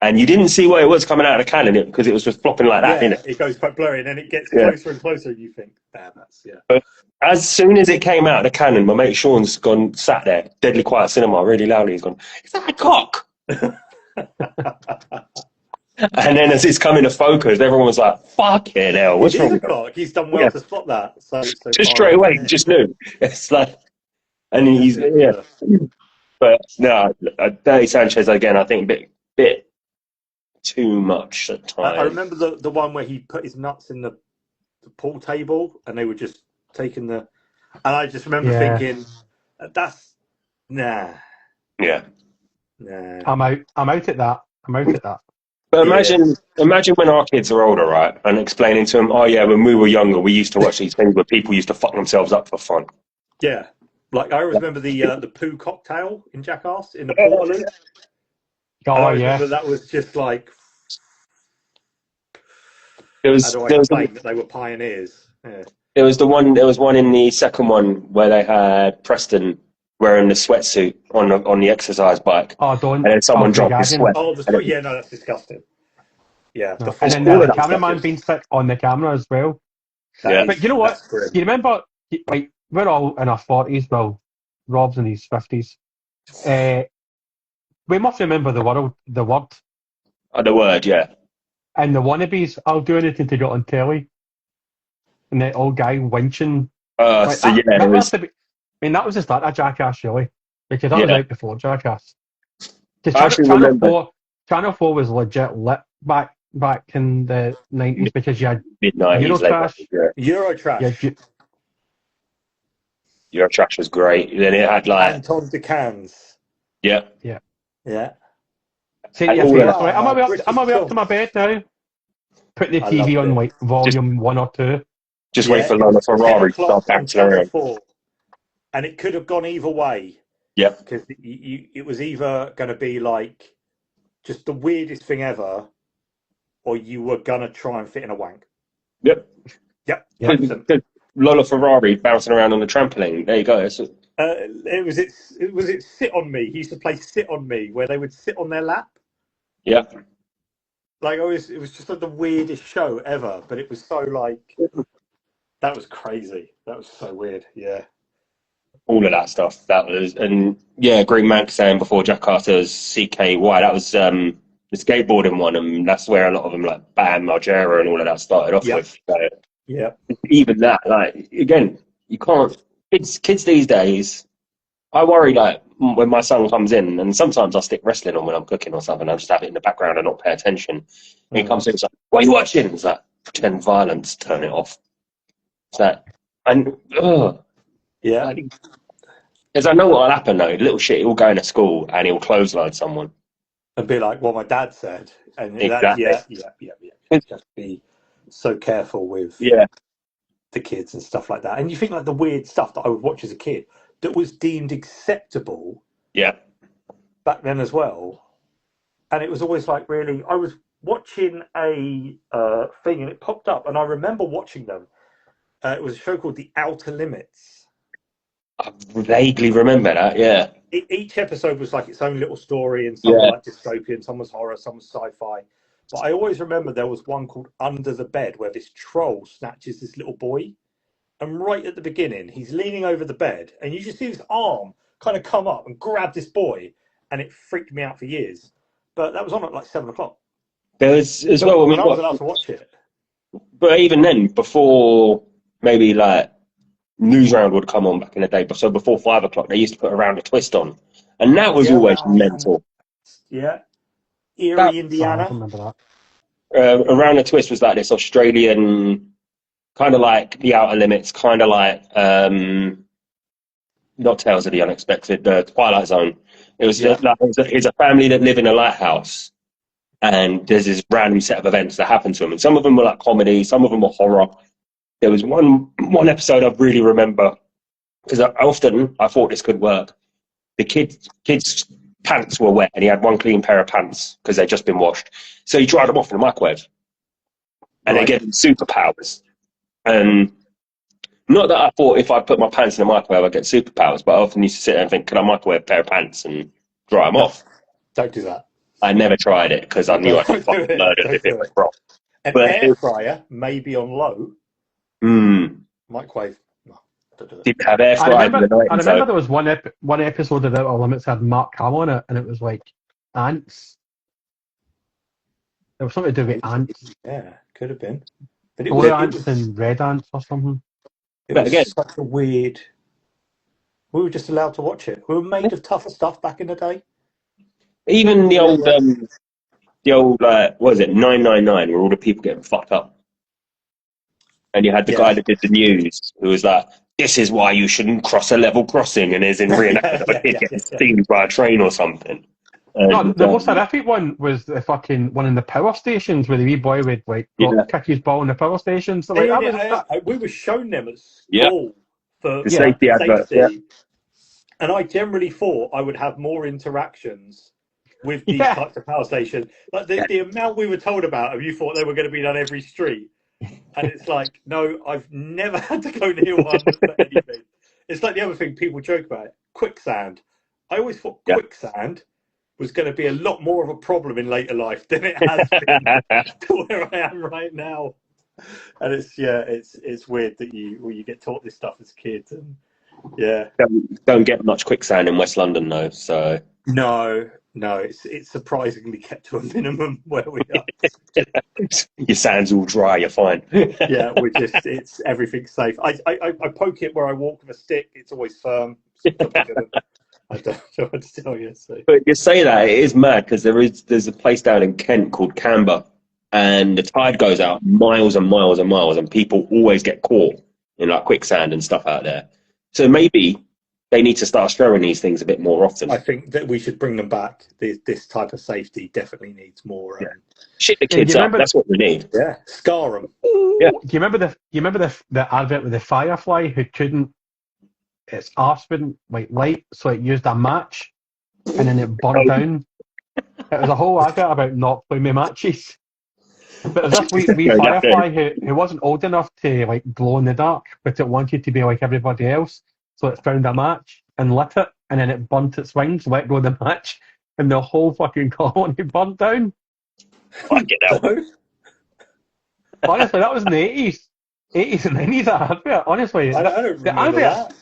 Speaker 4: and you didn't see what it was coming out of the cannon because it was just flopping like that, didn't it?
Speaker 3: It goes quite blurry, and then it gets closer and closer, and you think, damn, that's
Speaker 4: But as soon as it came out of the cannon, my mate Sean's sat there, deadly quiet cinema, really loudly. He's gone, "Is that a cock?" And then as it's coming to focus, everyone was like, "Fucking hell, what's wrong with him?"
Speaker 3: He's done well to spot that. So
Speaker 4: just straight away, he just knew. It's like, and he's But no, Dirty Sanchez again. I think bit too much at times.
Speaker 3: I remember the one where he put his nuts in the pool table, and they were just taking the. And I just remember thinking, "That's nah."
Speaker 4: Yeah.
Speaker 3: Nah.
Speaker 2: I'm out at that.
Speaker 4: But imagine when our kids are older, right, and explaining to them, "Oh yeah, when we were younger, we used to watch these things where people used to fuck themselves up for fun."
Speaker 3: Yeah, like I remember the poo cocktail in Jackass in the Portaloo. I remember that was just like. How do I explain that they were pioneers? Yeah.
Speaker 4: There was one in the second one where they had Preston wearing the sweatsuit on the exercise bike.
Speaker 2: Oh, don't.
Speaker 4: And then someone dropped his sweat.
Speaker 3: Oh, the sweat. Yeah, no, that's disgusting. Yeah.
Speaker 2: No. And then the cameraman being fit on the camera as well. But you know what? You remember, like, we're all in our 40s. Well, Rob's in his 50s. We must remember the word.
Speaker 4: The word, yeah.
Speaker 2: And the wannabes, I'll do anything to get on telly. And the old guy winching. That was the start of Jackass, really. Because that was out before Jackass. Channel 4 was legit lit back in the 90s because you had Eurotrash.
Speaker 4: Eurotrash was great. Then it had like
Speaker 3: Anton DeCans.
Speaker 4: Yeah.
Speaker 2: Say to your face, right, I'm gonna be up to my bed now. Put the TV on like volume 1 or 2.
Speaker 4: Just wait for Lola Ferrari to start bouncing around.
Speaker 3: And it could have gone either way.
Speaker 4: Yeah.
Speaker 3: Because it was either going to be like just the weirdest thing ever, or you were going to try and fit in a wank.
Speaker 4: Yep. Lola Ferrari bouncing around on the trampoline. There you go.
Speaker 3: It was Sit On Me. He used to play Sit On Me, where they would sit on their lap.
Speaker 4: Yeah.
Speaker 3: Like it was just like the weirdest show ever, but it was so like that was crazy. That was so weird. Yeah.
Speaker 4: All of that stuff. That was, and yeah, Green Man saying before Jackass's CKY. That was the skateboarding one, and that's where a lot of them like Bam Margera and all of that started off with. So,
Speaker 3: yeah.
Speaker 4: Even that, like again, you can't. Kids these days. I worry like when my son comes in, and sometimes I stick wrestling on when I'm cooking or something. I just have it in the background and not pay attention. And he comes in, it's like, "What are you watching?" It's like, "Pretend violence, turn it off." It's like,
Speaker 3: yeah.
Speaker 4: Because I know what will happen though. Little shit, he'll go into school and he'll clothesline someone.
Speaker 3: And be like, "Well, my dad said." And
Speaker 4: exactly.
Speaker 3: Yeah. Just be so careful with the kids and stuff like that. And you think like the weird stuff that I would watch as a kid that was deemed acceptable back then as well. And it was always like really, I was watching a thing and it popped up and I remember watching them. It was a show called The Outer Limits.
Speaker 4: I vaguely remember that, yeah.
Speaker 3: Each episode was like its own little story, and some were like dystopian, some was horror, some was sci-fi. But I always remember there was one called Under the Bed where this troll snatches this little boy. And right at the beginning, he's leaning over the bed, and you just see this arm kind of come up and grab this boy, and it freaked me out for years. But that was on at like 7 o'clock.
Speaker 4: There was as well.
Speaker 3: When I was allowed to watch it.
Speaker 4: But even then, before maybe like Newsround would come on back in the day, so before 5 o'clock, they used to put Around a Twist on, and that was always mental.
Speaker 3: Yeah, Erie, Indiana.
Speaker 2: I remember that.
Speaker 4: Around a Twist was like this Australian, kind of like The Outer Limits, kind of like not Tales of the Unexpected, the Twilight Zone. It was it's a family that live in a lighthouse, and there's this random set of events that happen to them, and some of them were like comedy, some of them were horror. There was one episode I really remember because I thought this could work. The kid's pants were wet, and he had one clean pair of pants because they'd just been washed. So he dried them off in the microwave, and they gave him superpowers. And not that I thought if I put my pants in the microwave I'd get superpowers, but I often used to sit there and think, can I microwave a pair of pants and dry them off?
Speaker 3: Don't do that.
Speaker 4: I never tried it because I knew I'd be fucking murdered if it was wrong.
Speaker 3: An air fryer, maybe on low. Microwave. No, don't do that.
Speaker 4: Didn't have air fryer.
Speaker 2: I remember there was one episode of The Outer Limits had Mark Hamill on it, and it was like ants. There was something to do with ants.
Speaker 3: Yeah, could have been. But
Speaker 2: Blue ants and red ants or something.
Speaker 3: It was such a weird. We were just allowed to watch it. We were made of tougher stuff back in the day.
Speaker 4: Even the old what was it, 999, where all the people getting fucked up. And you had the guy that did the news who was like, this is why you shouldn't cross a level crossing, and is in reenactment of a kid getting steamed by a train or something.
Speaker 2: No, the most horrific one was the fucking one in the power stations where the wee boy would like kick his ball in the power stations. So, like,
Speaker 3: we were shown them at school for
Speaker 4: the safety adverts. Yeah.
Speaker 3: And I generally thought I would have more interactions with these types of power stations. Like the amount we were told about them, you thought they were going to be on every street. And it's like, no, I've never had to go near one for anything. It's like the other thing people joke about, quicksand. I always thought quicksand was going to be a lot more of a problem in later life than it has been to where I am right now. And it's weird that you get taught this stuff as kids, and
Speaker 4: don't get much quicksand in West London though. So
Speaker 3: no, it's surprisingly kept to a minimum where we are.
Speaker 4: Your sand's all dry, you're fine.
Speaker 3: Yeah, it's everything's safe. I poke it where I walk with a stick. It's always firm. I don't know what to tell you. So.
Speaker 4: But you say that, it is mad because there's a place down in Kent called Camber, and the tide goes out miles and miles and miles, and people always get caught in like quicksand and stuff out there. So maybe they need to start showing these things a bit more often.
Speaker 3: I think that we should bring them back. This type of safety definitely needs more.
Speaker 4: Shit the kids up. That's what we need.
Speaker 3: Yeah, scar them.
Speaker 2: Yeah. Do you remember the advert with the firefly who couldn't? Its arse wouldn't like light, so it used a match, and then it burnt down. It was a whole advert about not playing with matches. But there's this wee firefly who wasn't old enough to like glow in the dark, but it wanted to be like everybody else, so it found a match and lit it, and then it burnt its wings, let go of the match, and the whole fucking colony burnt down.
Speaker 4: Fucking hell.
Speaker 2: Honestly, that was in the 80s and 90s. That advert. Honestly,
Speaker 3: I don't remember that.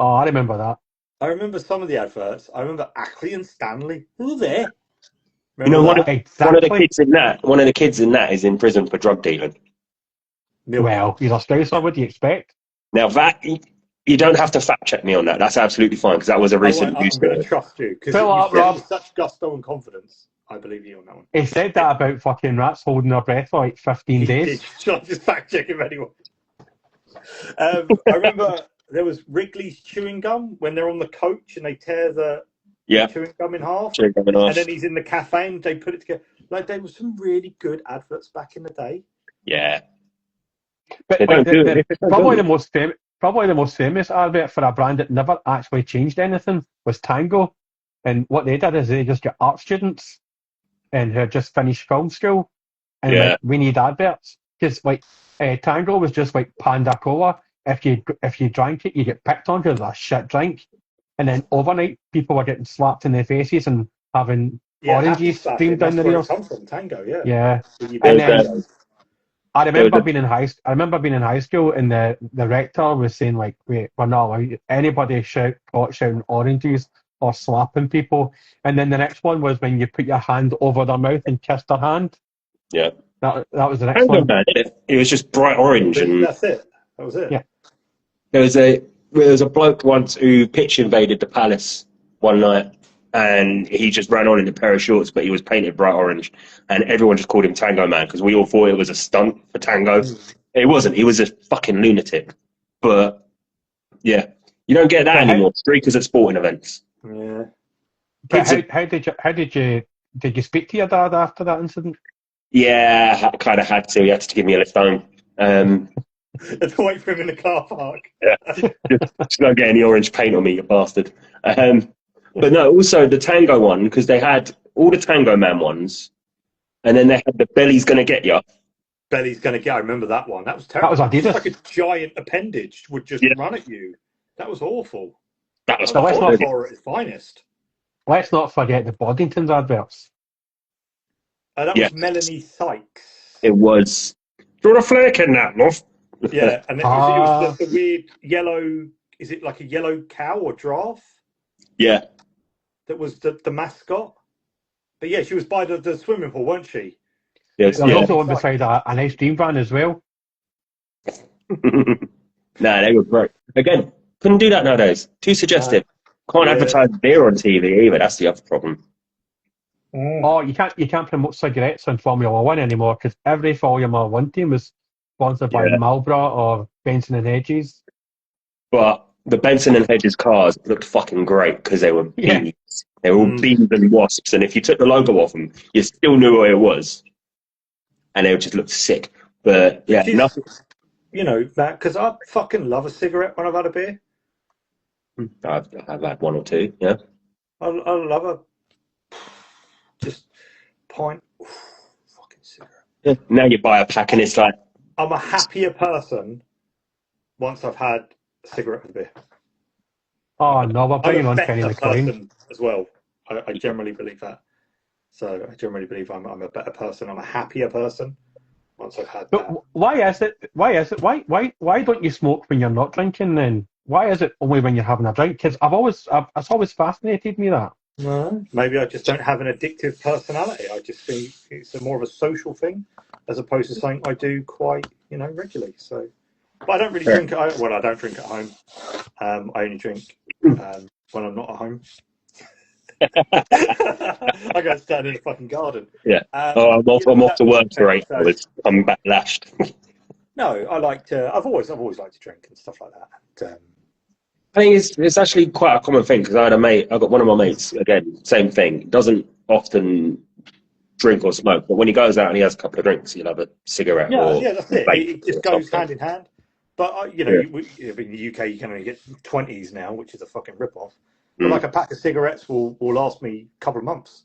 Speaker 2: Oh, I remember that.
Speaker 3: I remember some of the adverts. I remember Ackley and Stanley. Who were there?
Speaker 4: One of the kids in that is in prison for drug dealing.
Speaker 2: Well, he's a Scouser. What do you expect?
Speaker 4: Now that you don't have to fact check me on that. That's absolutely fine because that was a recent news story.
Speaker 3: I'm going to trust you because you said with such gusto and confidence. I believe you on that one.
Speaker 2: He said that about fucking rats holding their breath for like 15 days.
Speaker 3: Shall I just fact check him anyway? I remember there was Wrigley's chewing gum when they're on the coach and they tear the chewing gum in half. And then he's in the cafe and they put it together. Like there were some really good adverts back in the day.
Speaker 4: Yeah.
Speaker 2: But probably the most famous advert for a brand that never actually changed anything was Tango. And what they did is they just got art students and who had just finished film school, and like, we need adverts because like Tango was just like Panda Cola. If you drank it, you get picked on because it's a shit drink, and then overnight people were getting slapped in their faces and having oranges streamed down their ears.
Speaker 3: Come from Tango,
Speaker 2: yeah. And then I remember being in high school, and the rector was saying like, "Wait, we're not allowed anybody caught shouting oranges or slapping people." And then the next one was when you put your hand over their mouth and kiss their hand.
Speaker 4: Yeah.
Speaker 2: That was the next
Speaker 4: Tango
Speaker 2: one.
Speaker 4: Man, it was just bright orange, and
Speaker 3: That's it. That was it.
Speaker 2: Yeah.
Speaker 4: there was a bloke once who pitch invaded the palace one night, and he just ran on in a pair of shorts, but he was painted bright orange, and everyone just called him Tango Man because we all thought it was a stunt for Tango. It wasn't. He was a fucking lunatic. But yeah, you don't get that anymore. Streakers at sporting events.
Speaker 3: Yeah.
Speaker 2: But how did you speak to your dad after that incident?
Speaker 4: Yeah, I kind of had to. He had to give me a lift home.
Speaker 3: Let's wait for him in the car park.
Speaker 4: Yeah, just don't get any orange paint on me, you bastard. But no, also the Tango one, because they had all the Tango Man ones, and then they had the Belly's Gonna Get Ya.
Speaker 3: Belly's Gonna Get. I remember that one. That was terrible.
Speaker 2: That was Adidas.
Speaker 3: It was like a giant appendage would just run at you. That was awful.
Speaker 4: That was
Speaker 3: horror at its finest.
Speaker 2: Let's not forget the Boddington's adverts.
Speaker 3: That was Melanie Sykes.
Speaker 4: It was. Do you want a flake in that, love?
Speaker 3: Yeah, and it was the weird yellow. Is it like a yellow cow or giraffe?
Speaker 4: Yeah.
Speaker 3: That was the mascot. But yeah, she was by the swimming pool, weren't she?
Speaker 4: Yes.
Speaker 2: There was also one beside an ice cream van as well.
Speaker 4: Nah, they were great. Again, couldn't do that nowadays. Too suggestive. Can't advertise beer on TV either. That's the other problem.
Speaker 2: Oh, you can't promote cigarettes on Formula One anymore because every Formula One team was sponsored by Marlboro or Benson and Hedges.
Speaker 4: But the Benson and Hedges cars looked fucking great because they were bees. They were all bees and wasps, and if you took the logo off them, you still knew what it was, and they just looked sick. But yeah, nothing.
Speaker 3: You know, Matt, because I fucking love a cigarette when I've had a beer.
Speaker 4: I've had one or two. Yeah,
Speaker 3: I love a just pint fucking cigarette.
Speaker 4: Yeah. Now you buy a pack and it's like
Speaker 3: I'm a happier person once I've had a cigarette with a beer.
Speaker 2: Oh no, we're bringing on Kenny McLean
Speaker 3: as well. I generally believe that. So I generally believe I'm a better person. I'm a happier person once I've had that.
Speaker 2: Why is it? Why don't you smoke when you're not drinking then? Why is it only when you're having a drink? Because it's always fascinated me that.
Speaker 3: No, maybe I just don't have an addictive personality. I just think it's more of a social thing as opposed to something I do quite, regularly. So, but I don't really drink. I don't drink at home. I only drink when I'm not at home. I go stand in the fucking garden.
Speaker 4: Yeah. I'm off to work for 8 hours. I'm back lashed.
Speaker 3: No, I've always liked to drink and stuff like that.
Speaker 4: I think it's actually quite a common thing because I got one of my mates, again, same thing, doesn't often drink or smoke, but when he goes out and he has a couple of drinks, he'll have a cigarette.
Speaker 3: Yeah, that's it. It just goes hand in hand. But, in the UK, you can only get 20s now, which is a fucking rip-off. But like a pack of cigarettes will last me a couple of months.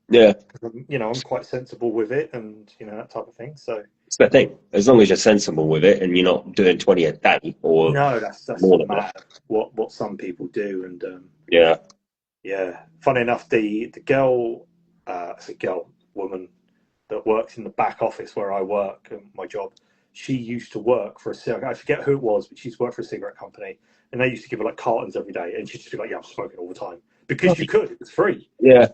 Speaker 4: Yeah.
Speaker 3: I'm quite sensible with it and, that type of thing. So
Speaker 4: it's the thing. As long as you're sensible with it and you're not doing 20 a day or
Speaker 3: no, that's
Speaker 4: more than
Speaker 3: mad. What some people do and
Speaker 4: yeah.
Speaker 3: Funny enough, the girl, it's a woman that works in the back office where I work and my job. She used to work for I forget who it was, but she used to work for a cigarette company, and they used to give her like cartons every day, and she'd just be like, "Yeah, I'm smoking all the time," because you could. It was free.
Speaker 4: Yeah.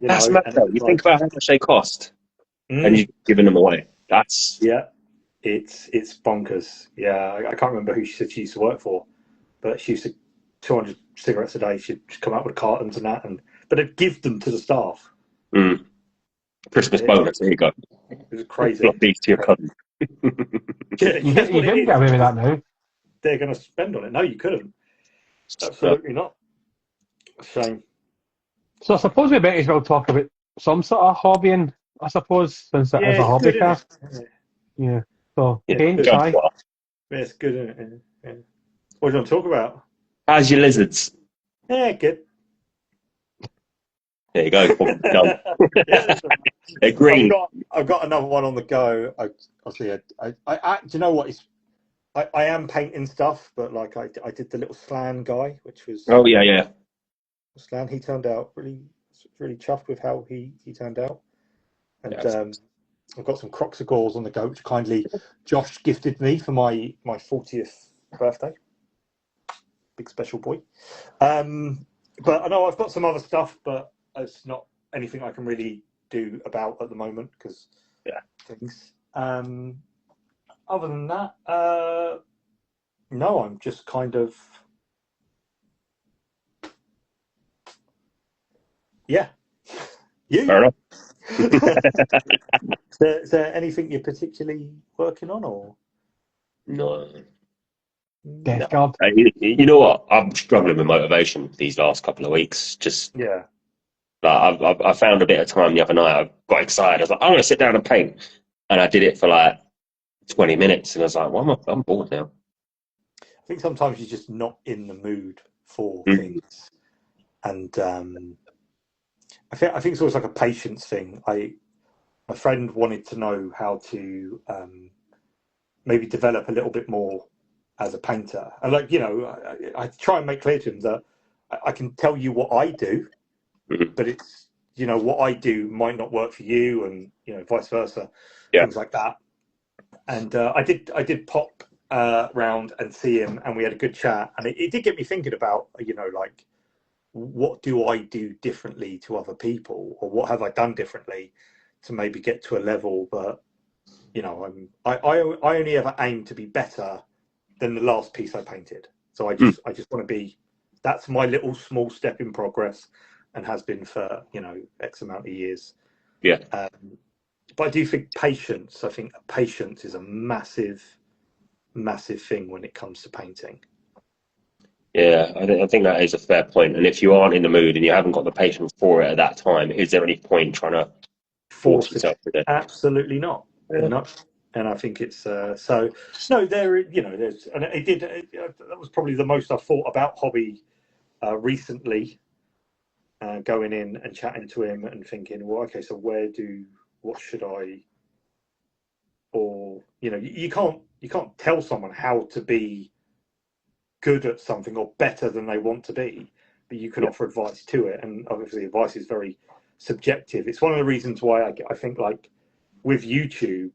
Speaker 4: That's mad though. You think about how much they cost, and you're giving them away. That's
Speaker 3: it's bonkers. Yeah, I can't remember who she said she used to work for, but she used to 200 cigarettes a day. She'd come out with cartons and that, but they'd give them to the staff.
Speaker 4: Christmas bonus. There you go.
Speaker 3: It was crazy.
Speaker 4: Drop these to your cousin.
Speaker 2: You couldn't get away with that now.
Speaker 3: They're going to spend on it. No, you couldn't. Absolutely not. Shame.
Speaker 2: So I suppose we might as well talk about some sort of hobbying, I suppose, since it is a hobby cast. Yeah. So, Kane, try.
Speaker 3: Yeah, it's good, isn't it? Yeah. What do you want to talk about?
Speaker 4: How's your lizards?
Speaker 3: Yeah, good.
Speaker 4: There you go. Done. They're green.
Speaker 3: I've got another one on the go. Do you know what? I am painting stuff, but like I did the little Slan guy, which was Slan. He turned out really chuffed with how he turned out, and I've got some Croxagores on the go, which kindly Josh gifted me for my 40th birthday. Big special boy. But I know I've got some other stuff, but it's not anything I can really do about at the moment because things. Other than that, no, I'm just kind of You?
Speaker 4: Fair enough.
Speaker 3: Is there anything you're particularly working on, or
Speaker 4: No.
Speaker 2: Death Guard.
Speaker 4: You know what? I'm struggling with motivation these last couple of weeks. Just
Speaker 3: yeah?
Speaker 4: like I found a bit of time the other night. I got excited. I was like, I'm going to sit down and paint, and I did it for like 20 minutes, and I was like, well, I'm bored now.
Speaker 3: I think sometimes you're just not in the mood for things, and I think it's always like a patience thing. My friend wanted to know how to maybe develop a little bit more as a painter, and I try and make clear to him that I can tell you what I do, but it's what I do might not work for you, and vice versa, things like that. And I did pop round and see him, and we had a good chat, and it did get me thinking about like, what do I do differently to other people, or what have I done differently to maybe get to a level that I only ever aim to be better than the last piece I painted. So I just want to be. That's my little small step in progress, and has been for X amount of years.
Speaker 4: Yeah.
Speaker 3: But I do think patience. I think patience is a massive thing when it comes to painting.
Speaker 4: Yeah, I think that is a fair point. And if you aren't in the mood and you haven't got the patience for it at that time, is there any point trying to force yourself to do it?
Speaker 3: Absolutely not.
Speaker 4: Yeah.
Speaker 3: No. And I think it's so. No, there's, and that was probably the most I've thought about hobby recently. Going in and chatting to him and thinking, well, okay, so what should I? Or you can't tell someone how to be good at something or better than they want to be, but you can offer advice to it, and obviously advice is very subjective. It's one of the reasons why I think, like, with YouTube,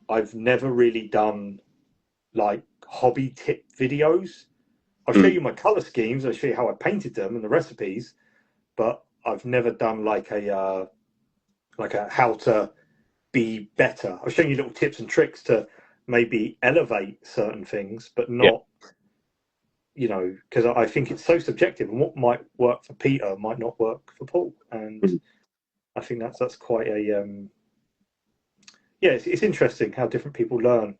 Speaker 3: I've never really done like hobby tip videos. I'll show you my color schemes, I'll show you how I painted them and the recipes, but I've never done like a how to be better. I'll show you little tips and tricks to maybe elevate certain things, but not because I think it's so subjective, and what might work for Peter might not work for Paul, and I think that's quite a it's interesting how different people learn.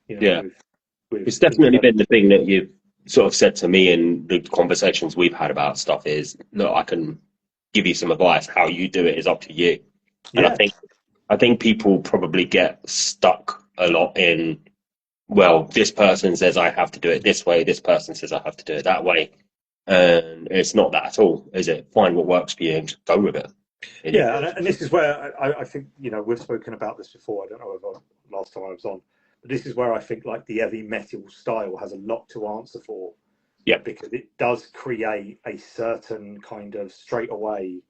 Speaker 4: It's definitely been the thing that you've sort of said to me in the conversations we've had about stuff is, look, I can give you some advice. How you do it is up to you. And I think people probably get stuck a lot in, well, this person says I have to do it this way, this person says I have to do it that way. And it's not that at all, is it? Find what works for you and just go with it.
Speaker 3: And this is where I think, we've spoken about this before. I don't know if last time I was on, but this is where I think like the heavy metal style has a lot to answer for.
Speaker 4: Yeah.
Speaker 3: Because it does create a certain kind of straight away,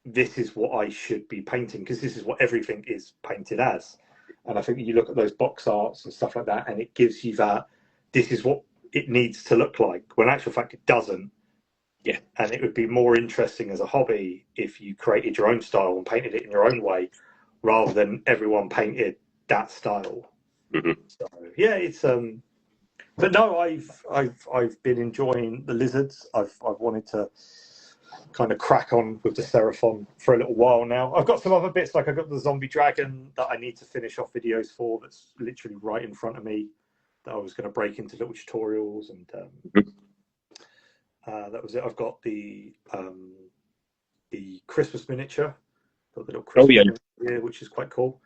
Speaker 3: this is what I should be painting, because this is what everything is painted as. And I think you look at those box arts and stuff like that, and it gives you that this is what it needs to look like, when in actual fact it doesn't.
Speaker 4: Yeah.
Speaker 3: And it would be more interesting as a hobby if you created your own style and painted it in your own way, rather than everyone painted that style. So it's but no, I've been enjoying the lizards. I've wanted to kind of crack on with the Seraphon for a little while now. I've got some other bits, like I've got the zombie dragon that I need to finish off videos for, that's literally right in front of me, that I was going to break into little tutorials, and that was it. I've got the Christmas miniature, got the little Christmas miniature, which is quite cool.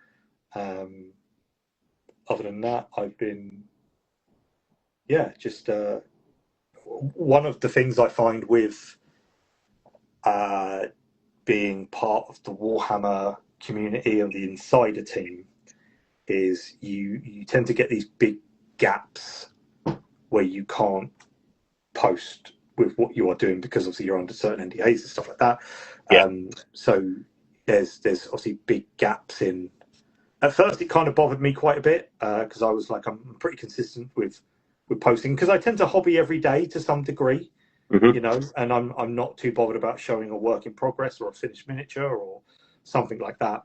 Speaker 3: Other than that, I've been just one of the things I find with being part of the Warhammer community and the insider team is you tend to get these big gaps where you can't post with what you are doing, because obviously you're under certain NDAs and stuff like that. So there's obviously big gaps in At first, it kind of bothered me quite a bit because I was like, I'm pretty consistent with posting because I tend to hobby every day to some degree,
Speaker 4: Hmm.
Speaker 3: and I'm not too bothered about showing a work in progress or a finished miniature or something like that.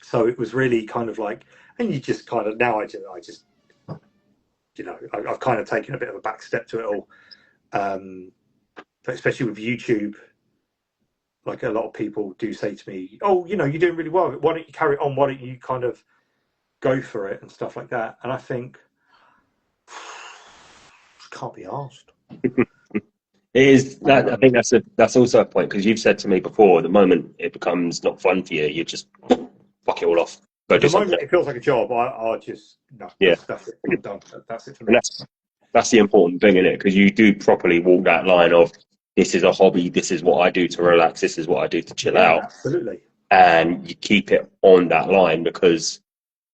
Speaker 3: So it was really kind of like, and you just kind of now I just I've kind of taken a bit of a back step to it all, especially with YouTube. Like a lot of people do say to me, "Oh, you're doing really well. Why don't you carry it on? Why don't you kind of go for it and stuff like that?" And I think can't be asked.
Speaker 4: It is that I think that's also a point because you've said to me before, the moment it becomes not fun for you, you just fuck it all off. Go do
Speaker 3: The
Speaker 4: something
Speaker 3: moment
Speaker 4: else.
Speaker 3: it feels like a job, I just no.
Speaker 4: Yeah.
Speaker 3: That's it. I'm done. That's it for
Speaker 4: And
Speaker 3: me.
Speaker 4: that's the important thing, isn't it? Because you do properly walk that line of this is a hobby, this is what I do to relax, this is what I do to chill
Speaker 3: Yeah,
Speaker 4: out.
Speaker 3: absolutely.
Speaker 4: And you keep it on that line because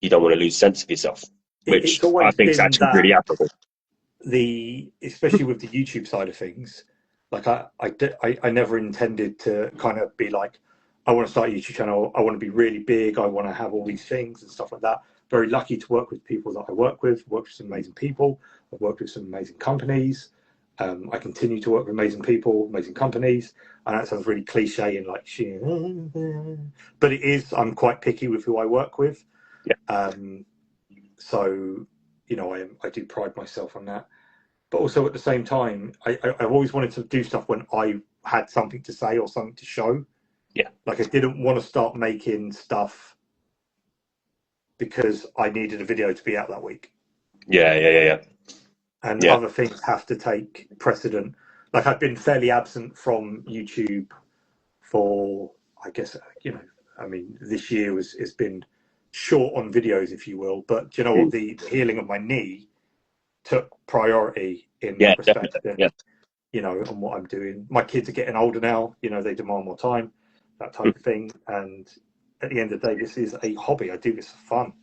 Speaker 4: you don't want to lose sense of yourself, which
Speaker 3: It's
Speaker 4: I
Speaker 3: always
Speaker 4: think is
Speaker 3: been
Speaker 4: actually really
Speaker 3: that
Speaker 4: admirable.
Speaker 3: especially with the YouTube side of things. Like I never intended to kind of be like, I want to start a YouTube channel. I want to be really big. I want to have all these things and stuff like that. Very lucky to work with people that I work with some amazing people. I've worked with some amazing companies. I continue to work with amazing people, amazing companies. And that sounds really cliche and like, but it is. I'm quite picky with who I work with.
Speaker 4: Yeah.
Speaker 3: So, I do pride myself on that. But also at the same time, I've always wanted to do stuff when I had something to say or something to show.
Speaker 4: Yeah.
Speaker 3: Like I didn't want to start making stuff because I needed a video to be out that week.
Speaker 4: Yeah.
Speaker 3: And
Speaker 4: Yeah.
Speaker 3: other things have to take precedent. Like I've been fairly absent from YouTube for, I guess, this year has been short on videos, if you will. But do you know what? The healing of my knee took priority in
Speaker 4: Yeah,
Speaker 3: that respect.
Speaker 4: definitely.
Speaker 3: And,
Speaker 4: Yeah.
Speaker 3: and what I'm doing. My kids are getting older now. They demand more time, that type of thing. And at the end of the day, this is a hobby. I do this for fun.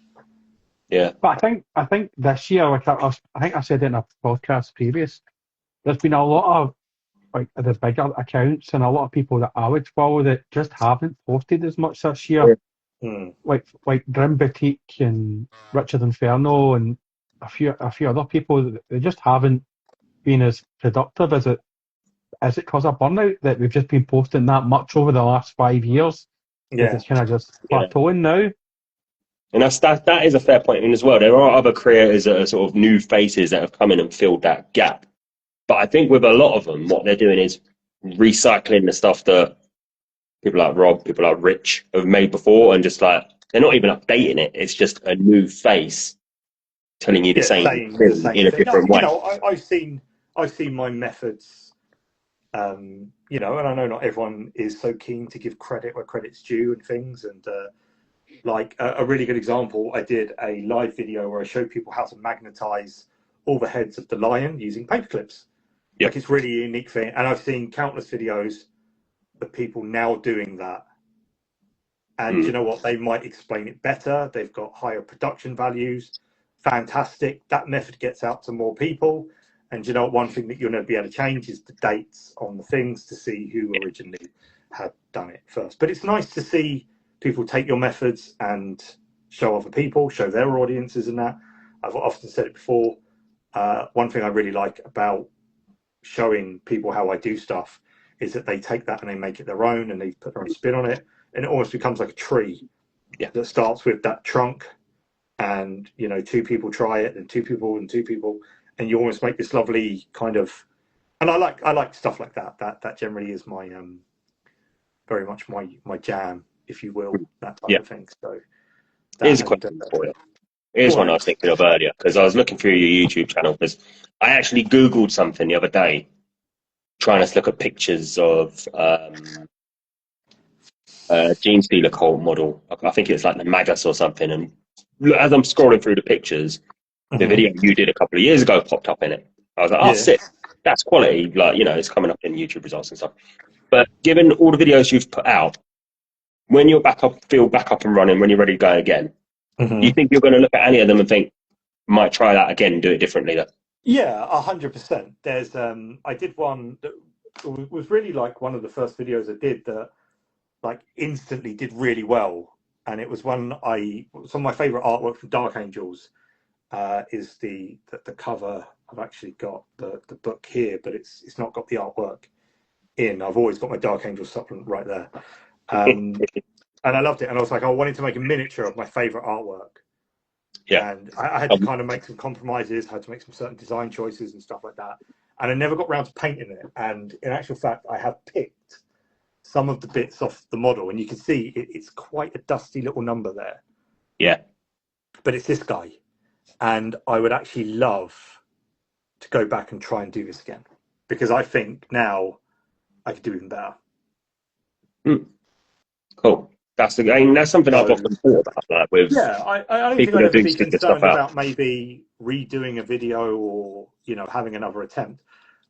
Speaker 4: Yeah.
Speaker 2: But I think this year, like I think I said it in a podcast previous, there's been a lot of like the bigger accounts and a lot of people that I would follow that just haven't posted as much this year.
Speaker 3: Mm.
Speaker 2: Like Grim Boutique and Richard Inferno and a few other people that they just haven't been as productive as it cause of burnout that we've just been posting that much over the last 5 years that
Speaker 3: Yeah.
Speaker 2: it's kind of just
Speaker 4: Yeah.
Speaker 2: plateauing now.
Speaker 4: And that is a fair point as well. There are other creators that are sort of new faces that have come in and filled that gap. But I think with a lot of them, what they're doing is recycling the stuff that people like Rob, people like Rich have made before, and just like they're not even updating it. It's just a new face telling you the
Speaker 3: Yeah,
Speaker 4: same
Speaker 3: saying the
Speaker 4: thing
Speaker 3: same
Speaker 4: in a
Speaker 3: thing. No,
Speaker 4: different way.
Speaker 3: I've seen my methods, and I know not everyone is so keen to give credit where credit's due and things. And like a really good example, I did a live video where I showed people how to magnetize all the heads of the lion using paper clips.
Speaker 4: Yep.
Speaker 3: Like it's really a unique thing, and I've seen countless videos of people now doing that. And you know what? They might explain it better. They've got higher production values. Fantastic. That method gets out to more people. And you know, one thing that you'll never be able to change is the dates on the things to see who originally had done it first. But it's nice to see people take your methods and show other people, show their audiences and that. I've often said it before. One thing I really like about showing people how I do stuff is that they take that and they make it their own and they put their own spin on it. And it almost becomes like a tree that starts with that trunk and, two people try it and two people and two people. And you almost make this lovely kind of, and I like stuff like that. That generally is my, very much my jam, if you will, that type of thing. So
Speaker 4: Here's
Speaker 3: that
Speaker 4: a
Speaker 3: and
Speaker 4: question for you. Here's one I was thinking of earlier because I was looking through your YouTube channel because I actually Googled something the other day trying to look at pictures of Gene Stealer Colt model. I think it's like the Magus or something. And as I'm scrolling through the pictures, the video you did a couple of years ago popped up in it. I was like, oh, sick. That's quality. Like, it's coming up in YouTube results and stuff. But given all the videos you've put out, when you're back up and running, when you're ready to go again, do you think you're going to look at any of them and think, might try that again, do it differently?
Speaker 3: Yeah, 100%. There's I did one that was really like one of the first videos I did that like instantly did really well. and it was some of my favourite artwork from Dark Angels is the cover. I've actually got the book here, but it's not got the artwork in. I've always got my Dark Angels supplement right there. And I loved it. And I was like, I wanted to make a miniature of my favourite artwork.
Speaker 4: Yeah.
Speaker 3: And I had to kind of make some compromises, had to make some certain design choices and stuff like that. And I never got around to painting it. And in actual fact, I have picked some of the bits off the model. And you can see it's quite a dusty little number there.
Speaker 4: Yeah.
Speaker 3: But it's this guy. And I would actually love to go back and try and do this again. Because I think now I could do even better.
Speaker 4: Cool. That's something I've often thought about that with.
Speaker 3: Yeah, I don't think I'd ever be concerned about maybe redoing a video or, you know, having another attempt.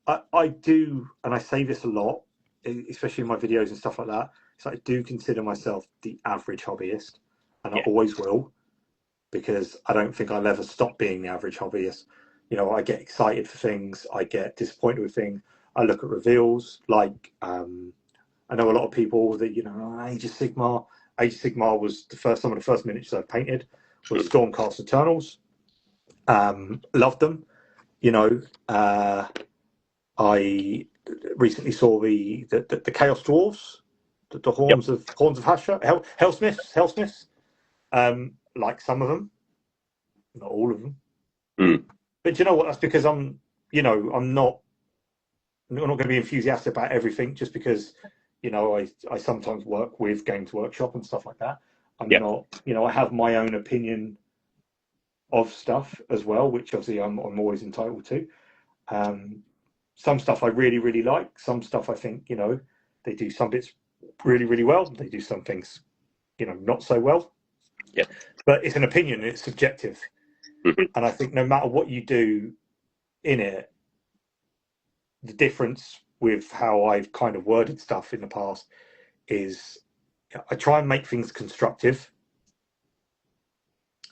Speaker 3: I do, and I say this a lot, especially in my videos and stuff like that. So I do consider myself the average hobbyist, and I always will, because I don't think I'll ever stop being the average hobbyist. You know, I get excited for things, I get disappointed with things. I look at reveals, like I know a lot of people that, you know, Age of Sigmar. Age of Sigmar was some of the first miniatures I painted was Stormcast Eternals. Loved them. You know, I recently saw the Chaos Dwarves, the Horns of Hashra, Hellsmiths. Like some of them, not all of them. But you know what? That's because I'm not going to be enthusiastic about everything just because, you know, I sometimes work with Games Workshop and stuff like that. I'm not, you know, I have my own opinion of stuff as well, which obviously I'm always entitled to. Some stuff I really, really like. Some stuff I think, you know, they do some bits really, really well. They do some things, you know, not so well.
Speaker 4: Yeah.
Speaker 3: But it's an opinion and it's subjective. And I think no matter what you do in it, the difference with how I've kind of worded stuff in the past is I try and make things constructive.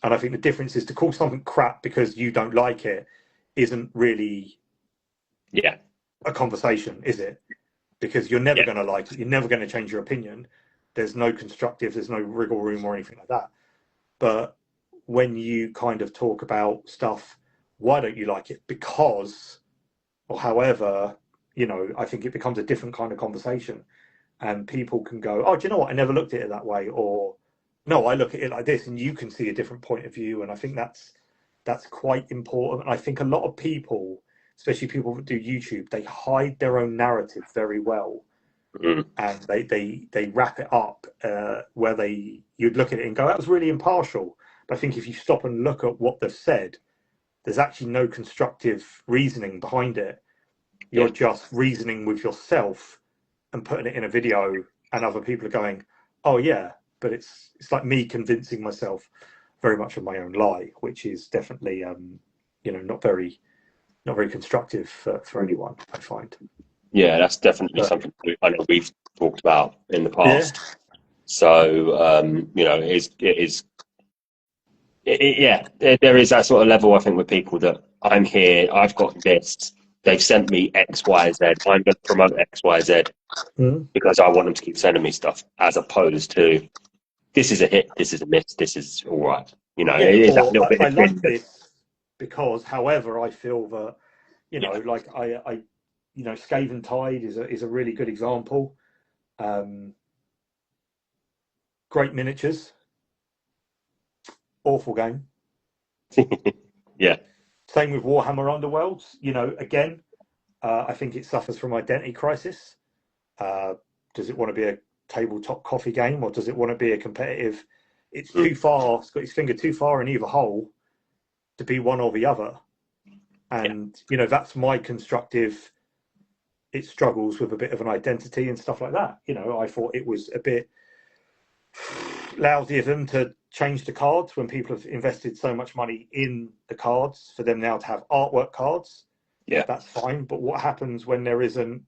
Speaker 3: And I think the difference is to call something crap because you don't like it isn't really a conversation, is it? Because you're never going to like it. You're never going to change your opinion. There's no constructive, there's no wriggle room or anything like that. But when you kind of talk about stuff, why don't you like it? Because, or however, you know, I think it becomes a different kind of conversation. And people can go, oh, do you know what? I never looked at it that way. Or, no, I look at it like this, and you can see a different point of view. And I think that's quite important. And I think a lot of people, especially people that do YouTube, they hide their own narrative very well. And they wrap it up where you'd look at it and go, that was really impartial. But I think if you stop and look at what they've said, there's actually no constructive reasoning behind it. You're just reasoning with yourself and putting it in a video, and other people are going, oh yeah, but it's like me convincing myself very much of my own lie, which is definitely you know, not very constructive for anyone, I find.
Speaker 4: Yeah, that's definitely something I know we've talked about in the past. So you know, there is that sort of level, I think, with people that I'm here, I've got this, they've sent me X, Y, Z, I'm going to promote X, Y, Z because I want them to keep sending me stuff, as opposed to this is a hit, this is a miss, this is all right. You know, it is that little bit.
Speaker 3: I like this because, however, I feel that, you know, like I you know, Skaven Tide is a really good example. Great miniatures. Awful game.
Speaker 4: Yeah.
Speaker 3: Same with Warhammer Underworlds. You know, again, I think it suffers from identity crisis. Does it want to be a tabletop coffee game, or does it want to be a competitive? It's too far. It's got its finger too far in either hole to be one or the other. And you know, that's my constructive. It struggles with a bit of an identity and stuff like that. You know, I thought it was a bit lousy of them to change the cards when people have invested so much money in the cards for them now to have artwork cards.
Speaker 4: Yeah,
Speaker 3: that's fine. But what happens when there isn't?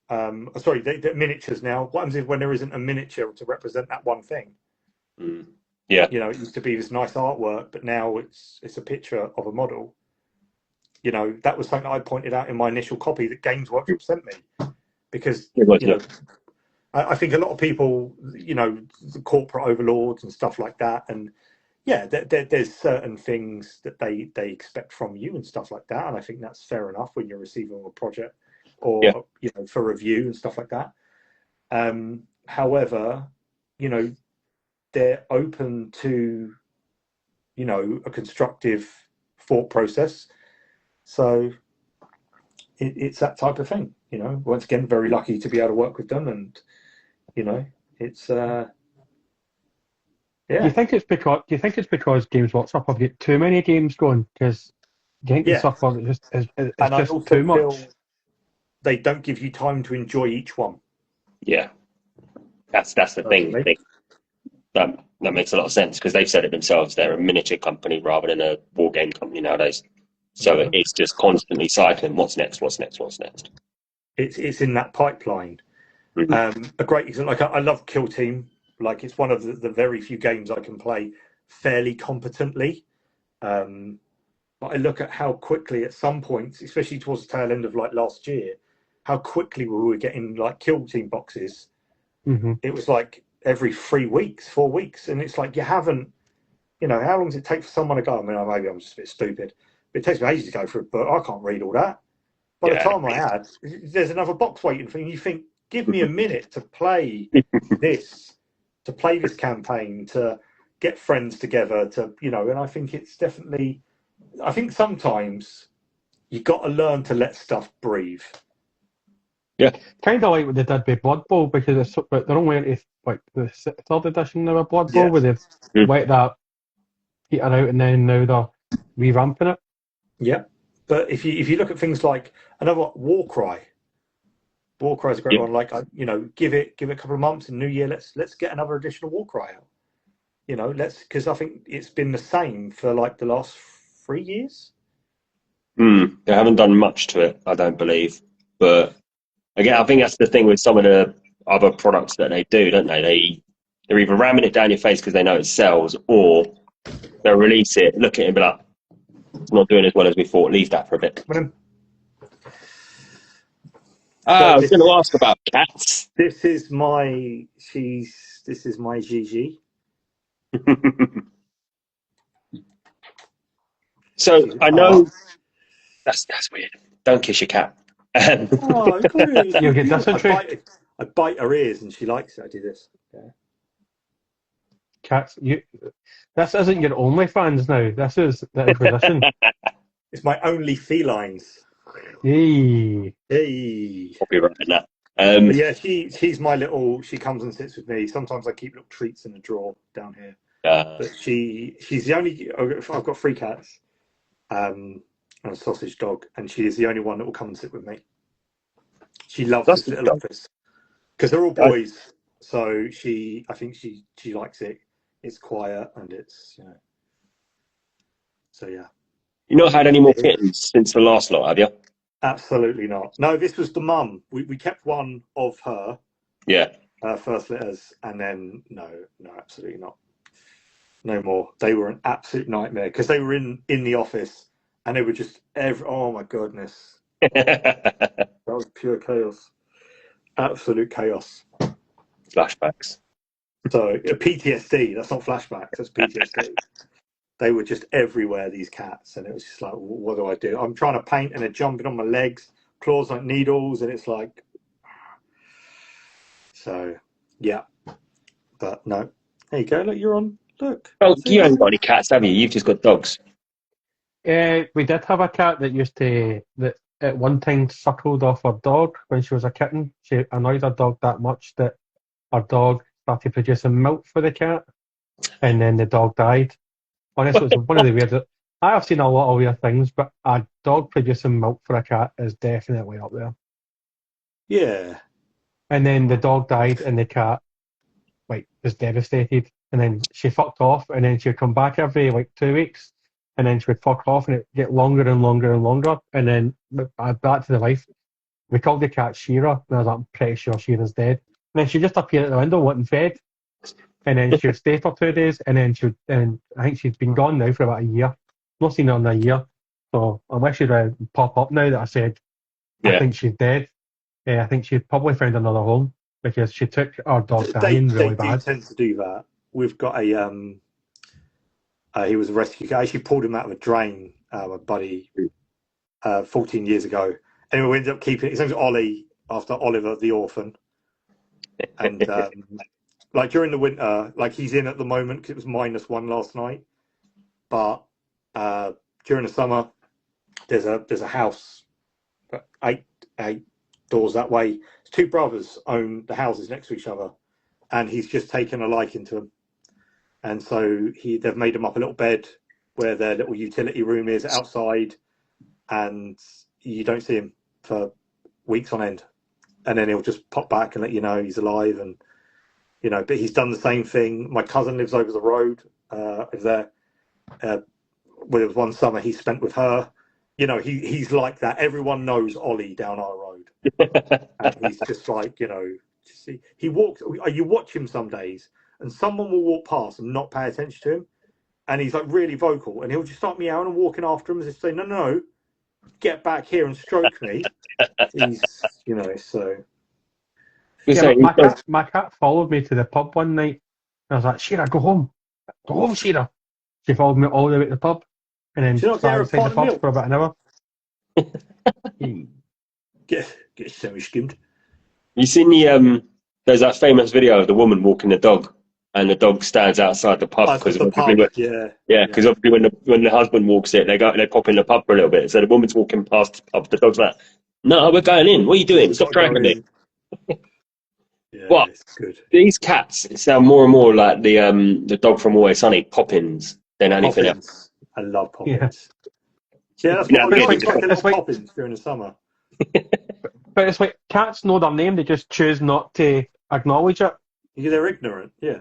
Speaker 3: The miniatures now. What happens when there isn't a miniature to represent that one thing?
Speaker 4: Yeah,
Speaker 3: you know, it used to be this nice artwork, but now it's a picture of a model. You know, that was something I pointed out in my initial copy that Games Workshop sent me, because you know, I think a lot of people, the corporate overlords and stuff like that, and yeah, there's certain things that they expect from you and stuff like that, and I think that's fair enough when you're receiving a project or for review and stuff like that. However, they're open to a constructive thought process, so it's that type of thing. Once again, very lucky to be able to work with them, and it's
Speaker 2: Do you think it's because Games Workshop have got too many games going? Because getting stuff on it's just too much.
Speaker 3: They don't give you time to enjoy each one.
Speaker 4: Yeah, that's the thing. That makes a lot of sense because they've said it themselves. They're a miniature company rather than a war game company nowadays. So it's just constantly cycling. What's next? What's next? What's next?
Speaker 3: It's in that pipeline.
Speaker 4: Mm-hmm.
Speaker 3: A great example, I love Kill Team. Like, it's one of the very few games I can play fairly competently. But I look at how quickly at some points, especially towards the tail end of like last year, how quickly we were getting like Kill Team boxes.
Speaker 2: Mm-hmm.
Speaker 3: It was like every 3 weeks, 4 weeks. And it's like, you haven't, how long does it take for someone to go? I mean, maybe I'm just a bit stupid, but it takes me ages to go through it, but I can't read all that. By the time I had, there's another box waiting for you. You think, give me a minute to play this campaign, to get friends together, and I think it's definitely, I think sometimes you got to learn to let stuff breathe.
Speaker 2: Yeah, kind of like what they did with Blood Bowl, because they're only into like the third edition of a Blood Bowl, where they've let that peter out, and then now they're revamping it.
Speaker 3: Yeah, but if you look at things like another Warcry. Warcry's a great one. Like, give it a couple of months, and New Year, let's get another edition of Warcry out. Because I think it's been the same for like the last 3 years.
Speaker 4: They haven't done much to it, I don't believe. But again, I think that's the thing with some of the other products that they do, don't they? They're either ramming it down your face because they know it sells, or they'll release it, look at it, and be like, it's not doing as well as we thought. Leave that for a bit. I was going to ask about cats.
Speaker 3: This is my Gigi.
Speaker 4: So I know that's weird. Don't kiss your cat.
Speaker 3: Oh, really?
Speaker 2: You'll get dysentery.
Speaker 3: I bite her ears, and she likes it. I do this. Yeah.
Speaker 2: Cats, this isn't your OnlyFans now. This is the Inquisition.
Speaker 3: It's my only felines.
Speaker 2: Hey.
Speaker 4: Copyrighting that.
Speaker 3: Yeah, she's my little. She comes and sits with me. Sometimes I keep little treats in a drawer down here. But she's the only. I've got 3 cats, and a sausage dog, and she is the only one that will come and sit with me. She loves this little office because they're all boys. So I think she likes it. It's quiet and it's So yeah.
Speaker 4: You've not had any more kittens since the last lot, have you?
Speaker 3: Absolutely not. No, this was the mum. We kept one of her.
Speaker 4: Yeah.
Speaker 3: First litters, and then no, absolutely not. No more. They were an absolute nightmare because they were in the office and they were just oh my goodness. That was pure chaos. Absolute chaos.
Speaker 4: Flashbacks.
Speaker 3: So PTSD, that's not flashbacks, that's PTSD. They were just everywhere, these cats, and it was just like, what do I do? I'm trying to paint and they're jumping on my legs, claws like needles, and it's like, so yeah. But no, there you go. Look, you're on. Look.
Speaker 4: Oh, you haven't got any cats, have you? You've just got dogs.
Speaker 2: We did have a cat that at one time suckled off her dog when she was a kitten. She annoyed her dog that much that her dog started producing milk for the cat, and then the dog died. Honestly, it was one of the weirdest. I have seen a lot of weird things, but a dog producing milk for a cat is definitely up there.
Speaker 3: Yeah.
Speaker 2: And then the dog died, and the cat was devastated. And then she fucked off, and then she would come back every 2 weeks, and then she would fuck off, and it get longer and longer and longer. And then back to the life. We called the cat Shearer, and I was like, I'm pretty sure Shearer's dead. And then she just appeared at the window wanting fed. And then she would stay for 2 days, and then I think she's been gone now for about a year. Not seen her in a year. So unless she'd pop up now that I said, I think she's dead. I think she'd probably found another home. because she took our dog
Speaker 3: They
Speaker 2: dying really
Speaker 3: do
Speaker 2: bad.
Speaker 3: tend to do that. We've got a he was a rescue. I actually pulled him out of a drain, my buddy, 14 years ago. Anyway, we ended up keeping his name's Ollie after Oliver the orphan. And like during the winter, like he's in at the moment because it was -1 last night. But during the summer, there's a house eight doors that way. Two brothers own the houses next to each other, and he's just taken a liking to them. And so they've made him up a little bed where their little utility room is outside, and you don't see him for weeks on end. And then he'll just pop back and let you know he's alive. And but he's done the same thing. My cousin lives over the road. There was one summer he spent with her. He's like that. Everyone knows Ollie down our road, and he's just like he walks. You watch him some days, and someone will walk past and not pay attention to him, and he's like really vocal, and he'll just start meowing and walking after him as if to say, no, get back here and stroke me. He's so.
Speaker 2: Yeah, my cat followed me to the pub one night. And I was like, Sheila, go home, Sheila. She followed me all the way to the pub, and then sat outside the pub for about an hour.
Speaker 3: Get semi-skimmed.
Speaker 4: You seen there's that famous video of the woman walking the dog, and the dog stands outside the pub because obviously when the husband walks it, they pop in the pub for a little bit. So the woman's walking past the pub, the dog's like, "No, we're going in. What are you doing? Stop dragging me."
Speaker 3: Yeah,
Speaker 4: But
Speaker 3: it's good.
Speaker 4: These cats sound more and more like the dog from Always Sunny, Poppins, than anything else.
Speaker 3: I love Poppins. Yeah, that's what I like Poppins during the summer.
Speaker 2: But it's like cats know their name, they just choose not to acknowledge it.
Speaker 3: Yeah, they're ignorant. Yeah.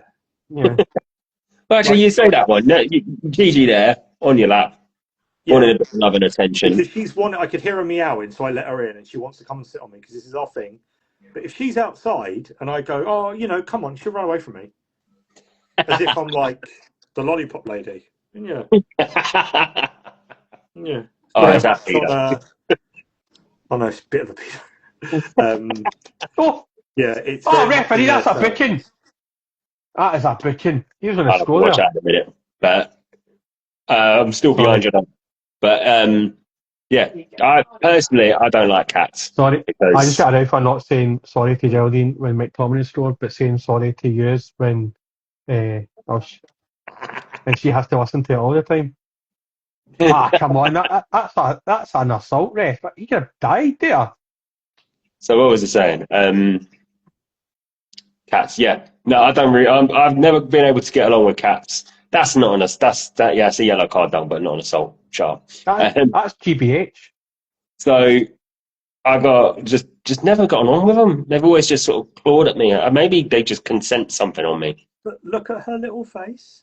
Speaker 2: Yeah.
Speaker 4: Well, actually, you say that one. Gigi there on your lap, wanting a bit of love and attention.
Speaker 3: Because I could hear her meowing, so I let her in, and she wants to come and sit on me because this is our thing. But if she's outside and I go, oh, come on, she'll run away from me. As if I'm like the lollipop lady. Yeah. Yeah.
Speaker 4: Oh, is that Peter?
Speaker 3: Oh, no, it's a bit of a Peter. Yeah, it's...
Speaker 2: referee, that's a booking. That is a booking. He was going to score
Speaker 4: watch out in a minute. But I'm still behind you now. But... yeah, I don't like cats.
Speaker 2: Sorry, I just got out for not saying sorry to Geraldine when McTominay scored, but saying sorry to you when and she has to listen to it all the time. Come on, that's an assault, ref. He could have died there.
Speaker 4: So what was I saying? Cats, yeah. No, I don't really. I've never been able to get along with cats. That's not yeah, it's a yellow card done, but not an assault charge.
Speaker 2: That's GBH.
Speaker 4: So I got just never gotten on with them. They've always just sort of clawed at me. Maybe they just can sense something on me.
Speaker 3: But look at her little face.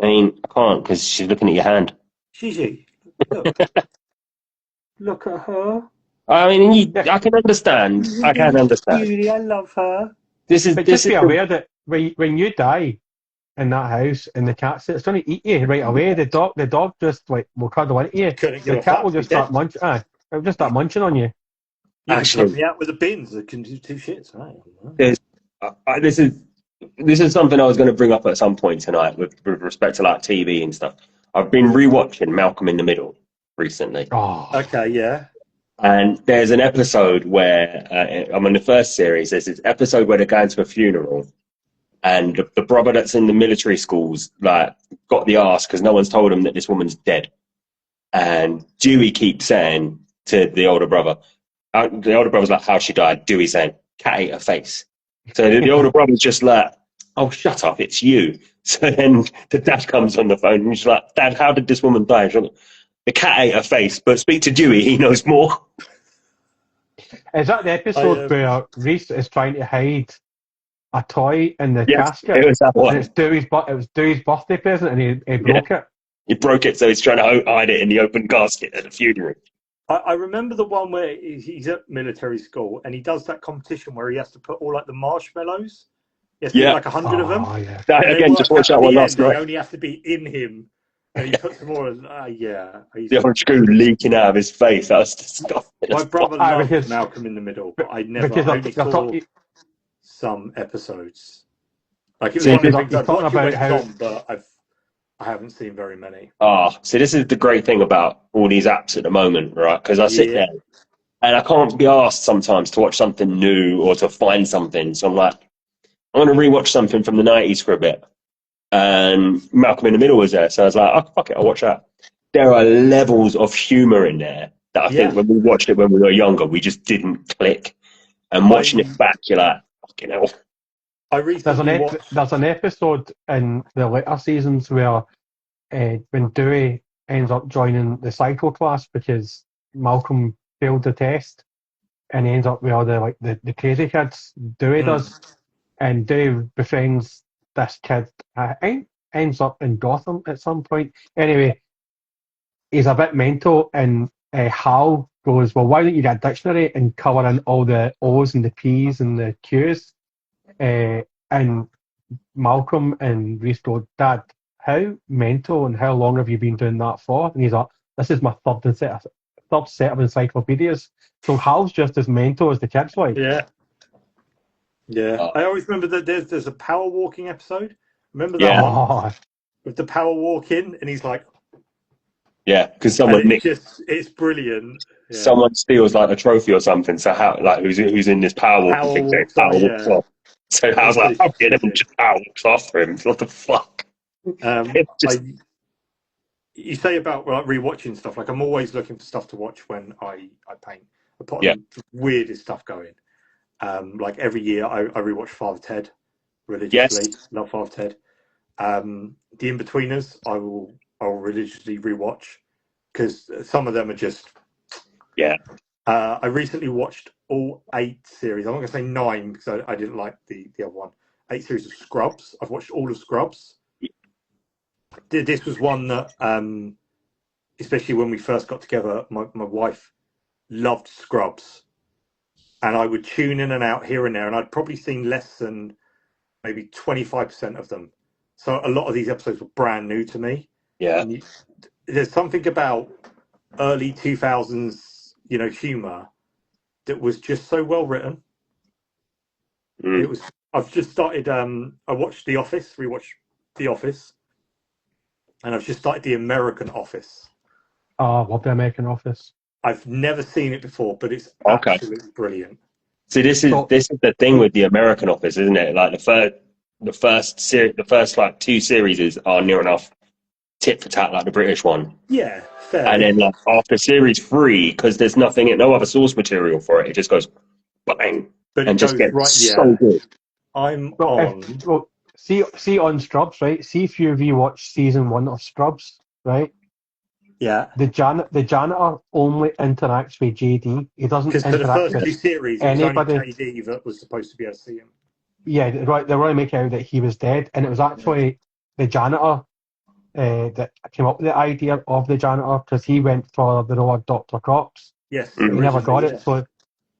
Speaker 4: I mean, I can't because she's looking at your hand.
Speaker 3: Gigi, look. Look at her.
Speaker 4: I mean, I can understand. I can understand.
Speaker 3: Beauty, I love her.
Speaker 2: Just be aware that when you die in that house and the cat it's going to eat you right away. The dog just will cuddle into you. The cat will just start munching. It'll just start munching on you.
Speaker 3: Actually, me out with the bins that can do two shits. Right?
Speaker 4: This is something I was going to bring up at some point tonight with respect to like TV and stuff. I've been rewatching Malcolm in the Middle recently.
Speaker 2: Oh,
Speaker 3: okay, yeah.
Speaker 4: And there's an episode where I'm in the first series. There's this episode where they're going to a funeral, and the brother that's in the military schools got the arse because no one's told him that this woman's dead. And Dewey keeps saying to the older brother, like, "How she died?" Dewey saying, "Cat ate her face." So the older brother's just like, "Oh, shut up, it's you." So then the dad comes on the phone and he's like, "Dad, how did this woman die?" She's like, "The cat ate her face, but speak to Dewey, he knows more."
Speaker 2: Is that the episode where Reese is trying to hide a toy in the casket?
Speaker 4: It was that one.
Speaker 2: And it was Dewey's birthday present, and he broke it.
Speaker 4: He broke it, so he's trying to hide it in the open casket at the funeral.
Speaker 3: I remember the one where he's at military school and he does that competition where he has to put all like the marshmallows. He has to like 100 of them.
Speaker 2: Yeah.
Speaker 4: Again, just watched that one last night.
Speaker 3: They only have to be in him. And he puts them all in.
Speaker 4: The old screw leaking out of his face. That was disgusting.
Speaker 3: My brother loved Malcolm in the Middle, but I never. some episodes. Like it was
Speaker 4: See,
Speaker 3: one of the
Speaker 2: he's
Speaker 3: things I'd
Speaker 2: talking
Speaker 3: watch it when
Speaker 2: about
Speaker 3: it's
Speaker 2: how-
Speaker 3: on, but I haven't seen very many.
Speaker 4: So this is the great thing about all these apps at the moment, right? Because I sit
Speaker 3: Yeah.
Speaker 4: there and I can't be asked sometimes to watch something new or to find something. So I'm like, I want to rewatch something from the 90s for a bit. And Malcolm in the Middle was there. So I was like, oh, fuck it, I'll watch that. There are levels of humour in there that I think when we watched it when we were younger, we just didn't click. And watching it back, you're like, fucking hell.
Speaker 3: I recently
Speaker 2: there's an episode in the later seasons where when Dewey ends up joining the cycle class because Malcolm failed the test and he ends up with all the crazy kids. Dewey does, and Dewey befriends this kid. Ends up in Gotham at some point. Anyway, he's a bit mental, and Hal goes, "Well, why don't you get a dictionary and cover in all the O's and the P's and the Q's?" And Malcolm and Reese go, "Dad, how mental and how long have you been doing that for?" And he's like, "This is my third set of encyclopedias." So Hal's just as mental as the kids, like.
Speaker 3: Yeah. I always remember that there's a power walking episode. Remember that
Speaker 4: Yeah.
Speaker 3: one with the power walking, and he's like,
Speaker 4: yeah, because someone
Speaker 3: it's brilliant. Yeah.
Speaker 4: Someone steals like a trophy or something. So how like who's in this power walking thing? Power walks off. So I was like, okay, then just power walks after him. What the fuck?
Speaker 3: You say about like rewatching stuff. Like I'm always looking for stuff to watch when I paint. I put on the weirdest stuff going. Like every year, I rewatch Father Ted religiously.
Speaker 4: Yes.
Speaker 3: Love Father Ted. The In-Betweeners, I'll religiously rewatch because some of them are just.
Speaker 4: Yeah.
Speaker 3: I recently watched all 8 series. I'm not going to say 9 because I didn't like the other one. 8 series of Scrubs. I've watched all of Scrubs. This was one that, especially when we first got together, my wife loved Scrubs. And I would tune in and out here and there, and I'd probably seen less than maybe 25% of them. So a lot of these episodes were brand new to me.
Speaker 4: Yeah.
Speaker 3: And there's something about early 2000s, humor that was just so well written. It was. I've just started. I watched The Office. Rewatched The Office, and I've just started The American Office.
Speaker 2: Oh, I love The American Office.
Speaker 3: I've never seen it before, but it's absolutely brilliant.
Speaker 4: See, this is the thing with The American Office, isn't it? Like the first like 2 series are near enough tit for tat like the British one.
Speaker 3: Yeah, fair.
Speaker 4: And then like after series 3, because there's no other source material for it, it just goes bang,
Speaker 3: but
Speaker 4: and just gets so good.
Speaker 2: See on Scrubs, right? See if you rewatch season 1 of Scrubs, right?
Speaker 3: Yeah.
Speaker 2: The janitor only interacts with JD. He doesn't interact with
Speaker 3: 2 series.
Speaker 2: anybody.
Speaker 3: It was only JD that was supposed to be able to see him.
Speaker 2: Yeah, right. They were going to make out that he was dead, and it was actually the janitor that came up with the idea of the janitor because he went for the role of Dr. Cox.
Speaker 3: Yes,
Speaker 2: he never got it. So,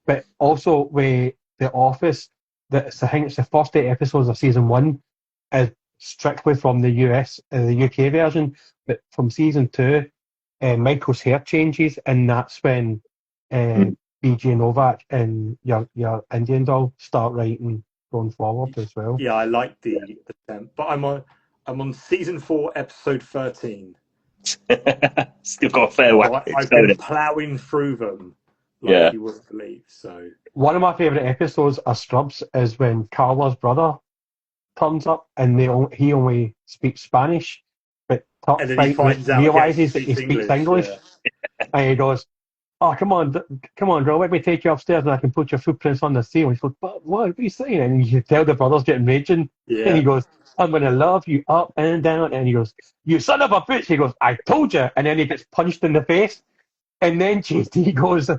Speaker 2: but also with The Office, I think it's the first 8 episodes of season 1 is strictly from the the UK version, but from season 2, Michael's hair changes, and that's when BJ Novak and your Indian doll start writing going forward as well.
Speaker 3: Yeah, I like the temp, but I'm on season 4, episode 13.
Speaker 4: Still got a fair way.
Speaker 3: I've been ploughing through them like you wouldn't believe. So
Speaker 2: one of my favourite episodes of Scrubs is when Carla's brother turns up and he only speaks Spanish, but
Speaker 3: and then he finds out
Speaker 2: realizes that he speaks English, and he goes, "Oh, come on, girl, let me take you upstairs and I can put your footprints on the seal." And he goes, "But what are you saying?" And you tell the brother's getting raging, and he goes, "I'm gonna love you up and down," and he goes, "You son of a bitch!" He goes, "I told you," and then he gets punched in the face, and then JT goes,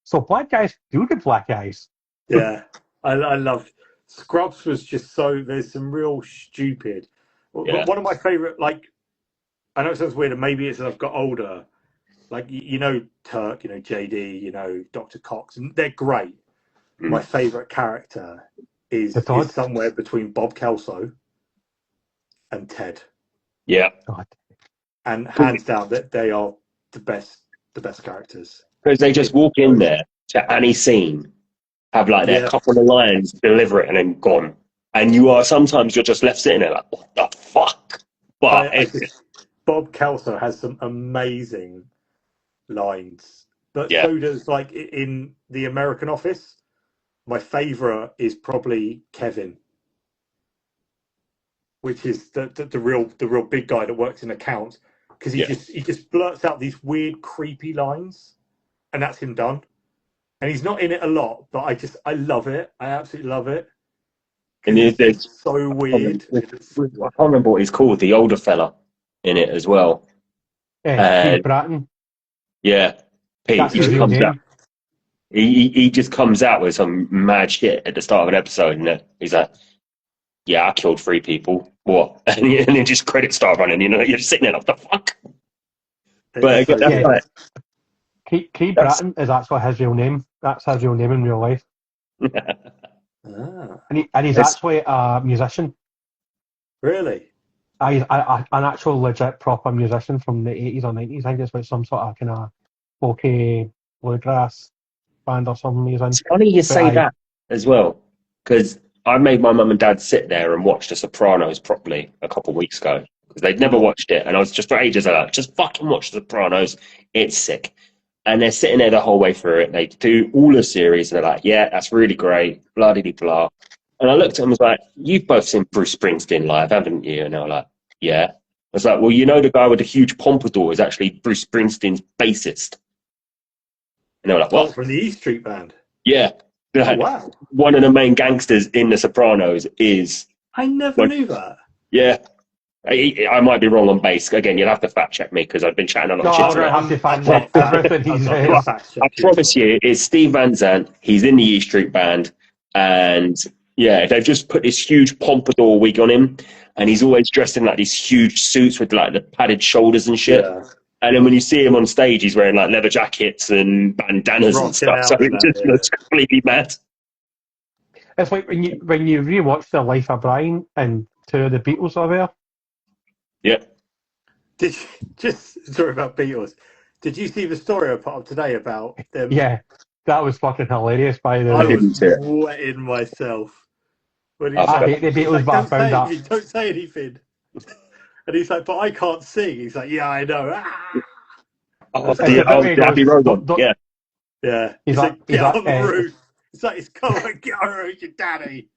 Speaker 2: "So black guys do get black eyes."
Speaker 3: Yeah, I love Scrubs. Was just so there's some real stupid. But one of my favorite, like, I know it sounds weird, and maybe it's as I've got older. Like, Turk, JD, Dr. Cox, and they're great. My favourite character is somewhere between Bob Kelso and Ted.
Speaker 4: Yeah.
Speaker 3: And hands down, that they are the best characters.
Speaker 4: Because they just walk in there to any scene have like their
Speaker 3: Yeah.
Speaker 4: couple of lines, deliver it, and then gone. And sometimes you're just left sitting there like, what the fuck? But
Speaker 3: Bob Kelso has some amazing lines, but
Speaker 4: Yeah.
Speaker 3: so does like in The American Office. My favourite is probably Kevin, which is the real big guy that works in accounts, because he just blurts out these weird, creepy lines, and that's him done. And he's not in it a lot, but I love it. I absolutely love it.
Speaker 4: And
Speaker 3: It's so weird.
Speaker 4: I can't remember what he's called, the older fella in it as well.
Speaker 2: Pete Bratton.
Speaker 4: Yeah, Pete.
Speaker 2: That's
Speaker 4: He
Speaker 2: his
Speaker 4: just
Speaker 2: real
Speaker 4: comes
Speaker 2: name.
Speaker 4: out. He just comes out with some mad shit at the start of an episode, and he's like, "Yeah, I killed 3 people. What?" And then just credits start running. You're just sitting there like, "What the fuck?" But again, that's right.
Speaker 2: Pete Bratton is actually his real name. That's his real name in real life. And he's actually a musician.
Speaker 3: Really?
Speaker 2: He's an actual legit proper musician from the 80s or 90s. I think it's like some sort of kind of folky bluegrass band or something he's in.
Speaker 4: It's funny you say that as well, because I made my mum and dad sit there and watch The Sopranos properly a couple of weeks ago, because they'd never watched it, and I was just for ages like, just fucking watch The Sopranos, it's sick. And they're sitting there the whole way through it. They do all the series, and they're like, yeah, that's really great, blah de blah. And I looked at them and was like, you've both seen Bruce Springsteen live, haven't you? And they were like, yeah. I was like, well, you know the guy with the huge pompadour is actually Bruce Springsteen's bassist. And they were like, what?
Speaker 3: From the E Street Band?
Speaker 4: Yeah.
Speaker 3: Oh, wow.
Speaker 4: One of the main gangsters in The Sopranos is...
Speaker 3: I never knew that.
Speaker 4: Yeah. I might be wrong on bass. Again, you'll have to fact check me, because I've been chatting a lot of shit.
Speaker 2: I don't have to fact check everything he says.
Speaker 4: I promise you, it's Steve Van Zandt. He's in the E Street Band. And yeah, they've just put this huge pompadour wig on him. And he's always dressed in like these huge suits with like the padded shoulders and shit. Yeah. And then when you see him on stage, he's wearing like leather jackets and bandanas and stuff. So it just looks completely mad.
Speaker 2: It's like when you rewatch The Life of Brian and 2 of the Beatles are there.
Speaker 4: Yeah.
Speaker 3: Sorry about Beatles. Did you see the story I put up today about them?
Speaker 2: Yeah, that was fucking hilarious, by the way.
Speaker 3: I was wetting myself.
Speaker 2: I hate the Beatles, but I found that.
Speaker 3: Don't say anything. And he's like, but I can't sing. He's like, yeah, I know.
Speaker 4: Happy Robot. Yeah.
Speaker 3: Yeah. He's like, get on the roof. It's like, come on, get on the roof, your daddy.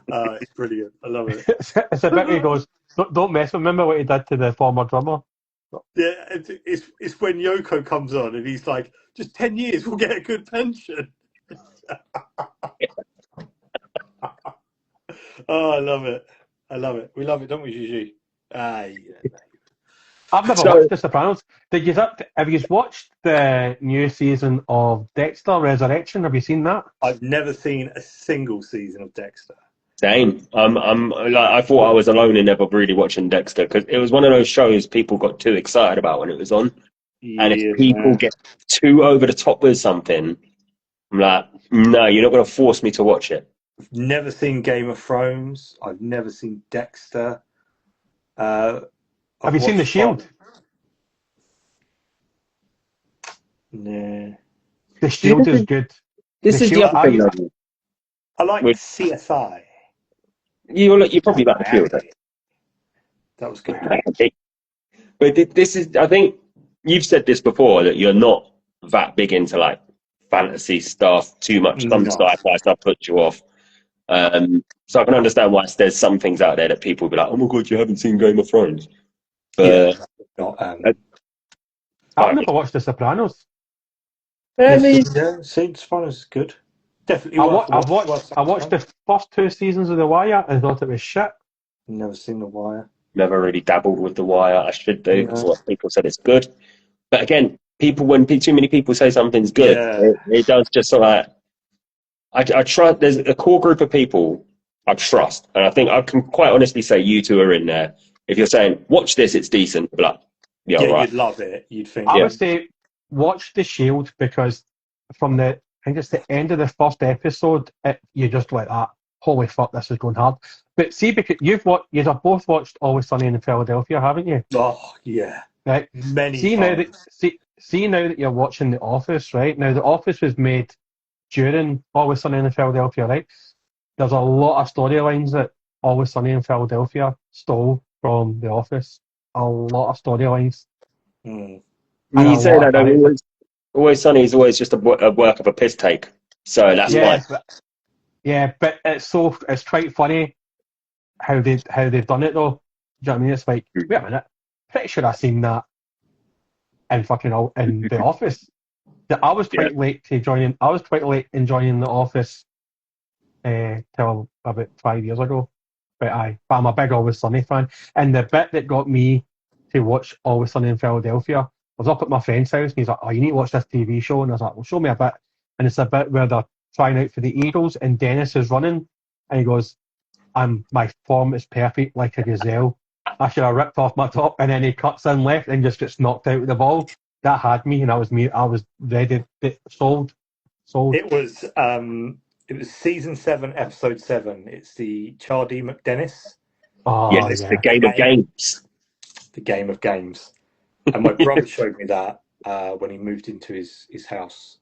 Speaker 3: It's brilliant. I love it.
Speaker 2: It's a bit where he goes, don't mess with him. Remember what he did to the former drummer?
Speaker 3: Yeah, it's when Yoko comes on and he's like, just 10 years, we'll get a good pension. Oh, I love it. We love it, don't we, Gigi? Yeah.
Speaker 2: I've never watched The Sopranos. Have you watched the new season of Dexter Resurrection? Have you seen that?
Speaker 3: I've never seen a single season of Dexter.
Speaker 4: Same. I thought I was alone in never really watching Dexter, because it was one of those shows people got too excited about when it was on. Yeah, and if people get too over the top with something, I'm like, no, you're not going to force me to watch it.
Speaker 3: I've never seen Game of Thrones. I've never seen Dexter.
Speaker 2: Have you seen The Shield?
Speaker 3: Nah.
Speaker 2: The Shield is good.
Speaker 4: This is the other thing.
Speaker 3: I like CSI.
Speaker 4: You probably like The Shield.
Speaker 3: That was good.
Speaker 4: But this is, I think you've said this before, that you're not that big into like fantasy stuff too much. Some sci-fi stuff puts you off. So I can understand why there's some things out there that people will be like, oh my God, you haven't seen Game of Thrones. But
Speaker 2: I've never watched The Sopranos.
Speaker 3: Sopranos is good. Definitely.
Speaker 2: I watched the first 2 seasons of The Wire and thought it was shit.
Speaker 3: Never seen The Wire.
Speaker 4: Never really dabbled with The Wire. I should do, because a lot of people said it's good. But again, when too many people say something's good, it does just sort of like, I try. There's a core group of people I trust, and I think I can quite honestly say you two are in there. If you're saying, watch this, it's decent, but right.
Speaker 3: You'd love it. You'd think.
Speaker 2: I would say watch The Shield, because from I think it's the end of the first episode, you're just like that. Holy fuck, this is going hard. But see, because you've both watched Always Sunny in Philadelphia, haven't you?
Speaker 3: Oh yeah,
Speaker 2: right.
Speaker 3: Many.
Speaker 2: See
Speaker 3: times.
Speaker 2: now that you're watching The Office, right? Now The Office was made during Always Sunny in Philadelphia, right? There's a lot of storylines that Always Sunny in Philadelphia stole from The Office. A lot of storylines.
Speaker 3: Mm.
Speaker 2: And a
Speaker 4: You say
Speaker 2: lot
Speaker 4: that,
Speaker 2: of
Speaker 4: though,
Speaker 2: characters.
Speaker 4: Always Sunny is always just a work of a piss take. So that's
Speaker 2: Yeah,
Speaker 4: fine.
Speaker 2: but it's quite funny how they've done it though. Do you know what I mean? It's like, wait a minute, pretty sure I seen that in The Office. I was
Speaker 4: Yeah.
Speaker 2: quite late to joining. I was quite late in joining The Office till about 5 years ago. But I'm a big Always Sunny fan. And the bit that got me to watch Always Sunny in Philadelphia, I was up at my friend's house and he's like, "Oh, you need to watch this TV show." And I was like, "Well, show me a bit." And it's a bit where they're trying out for the Eagles and Dennis is running and he goes, my form is perfect like a gazelle. I should have ripped off my top, and then he cuts in left and just gets knocked out with the ball. That had me, and I was ready, sold.
Speaker 3: It was season 7, episode 7. It's the Charlie McDennis.
Speaker 2: Oh
Speaker 4: Yes,
Speaker 2: yeah,
Speaker 4: the game of games.
Speaker 3: The game of games. And my brother showed me that when he moved into his house,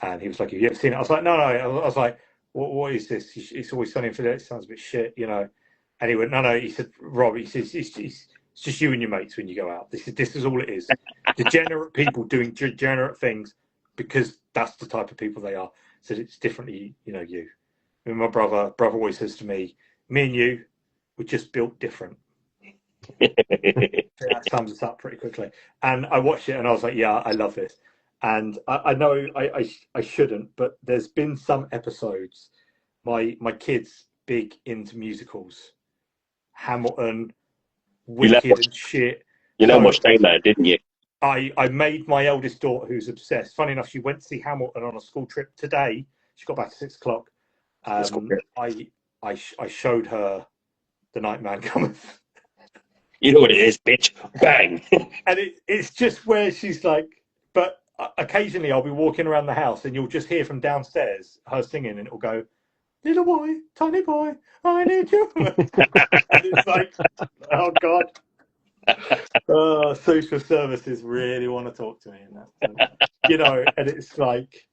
Speaker 3: and he was like, "Have you ever seen it?" I was like, "No, no." I was like, "What is this? It's Always Sunny in Philadelphia. It sounds a bit shit, you know." And he went, "No, no." He said, "Rob," he says, it's just you and your mates when you go out. This is all it is. Degenerate people doing degenerate things because that's the type of people they are. So it's differently, you know, you. And my brother always says to me, "Me and you, we're just built different." That sums us up pretty quickly. And I watched it and I was like, yeah, I love this. And I know I shouldn't, but there's been some episodes. My kids big into musicals, Hamilton, Wicked and shit.
Speaker 4: You know
Speaker 3: So
Speaker 4: much Dayland, didn't you?
Speaker 3: I made my eldest daughter, who's obsessed. Funny enough, she went to see Hamilton on a school trip today. She got back at 6 o'clock. I showed her The Night Man Cometh.
Speaker 4: You know what it is, bitch. Bang.
Speaker 3: And it's just where she's like, but occasionally I'll be walking around the house and you'll just hear from downstairs her singing and it'll go, "Little boy, tiny boy, I need you." And it's like, oh God. Social services really want to talk to me in that sense. You know, and it's like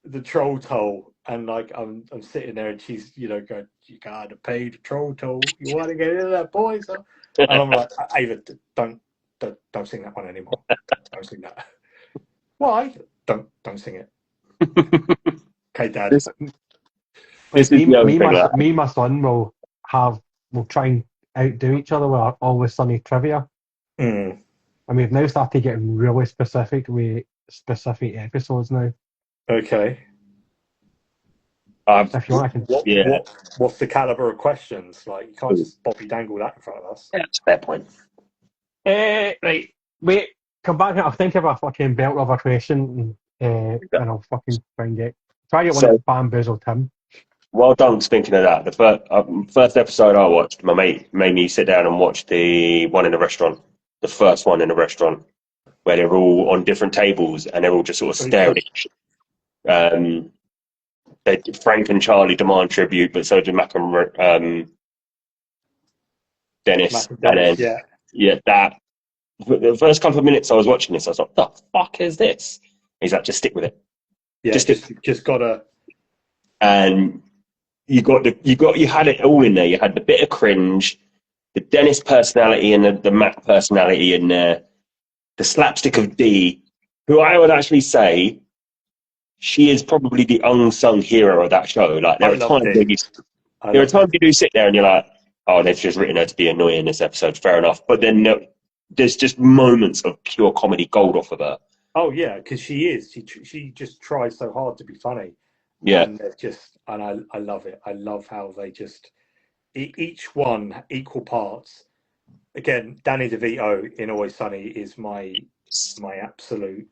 Speaker 3: the troll toll. And like I'm sitting there and she's, you know, going, "You gotta pay the troll toll. You want to get into that, boy?" So, and I'm like, "Ava, don't sing that one anymore. Don't sing that." "Why?" Don't sing it." "Okay, Dad."
Speaker 4: This is
Speaker 2: me,
Speaker 4: the other
Speaker 2: me,
Speaker 4: thing.
Speaker 2: my,
Speaker 4: Like,
Speaker 2: me, my son will try and outdo each other with our Always Sunny trivia.
Speaker 3: Mm.
Speaker 2: And we've now started getting really specific with specific episodes now.
Speaker 3: Okay.
Speaker 2: If you want, I can.
Speaker 3: What's the caliber of questions? Like, you can't just Bobby dangle that in front of us.
Speaker 4: that's a fair point.
Speaker 2: Right. Wait. Come back. I'll think of a fucking belt of a question, and I'll fucking find it. Try to get one
Speaker 4: So-
Speaker 2: that's bamboozled Tim.
Speaker 4: Well done thinking of that. The first episode I watched, my mate made me sit down and watch the one in the restaurant, the first one in the restaurant, where they're all on different tables and they're all just sort of staring at each other. Frank and Charlie demand tribute, but so do Mac and Dennis. And then, that. The first couple of minutes I was watching this, I was like, "What the fuck is this?" He's like, "Just stick with it."
Speaker 3: Yeah, just gotta.
Speaker 4: And you had it all in there. You had the bit of cringe, the Dennis personality and the Mac personality in there, the slapstick of Dee, who I would actually say she is probably the unsung hero of that show. Like there are times you do sit there and you're like, "Oh, they've just written her to be annoying in this episode." Fair enough, but then there's just moments of pure comedy gold off of her.
Speaker 3: Oh yeah, because she is. She just tries so hard to be funny.
Speaker 4: Yeah,
Speaker 3: and I love it. I love how they just each one equal parts. Again, Danny DeVito in Always Sunny is my absolute.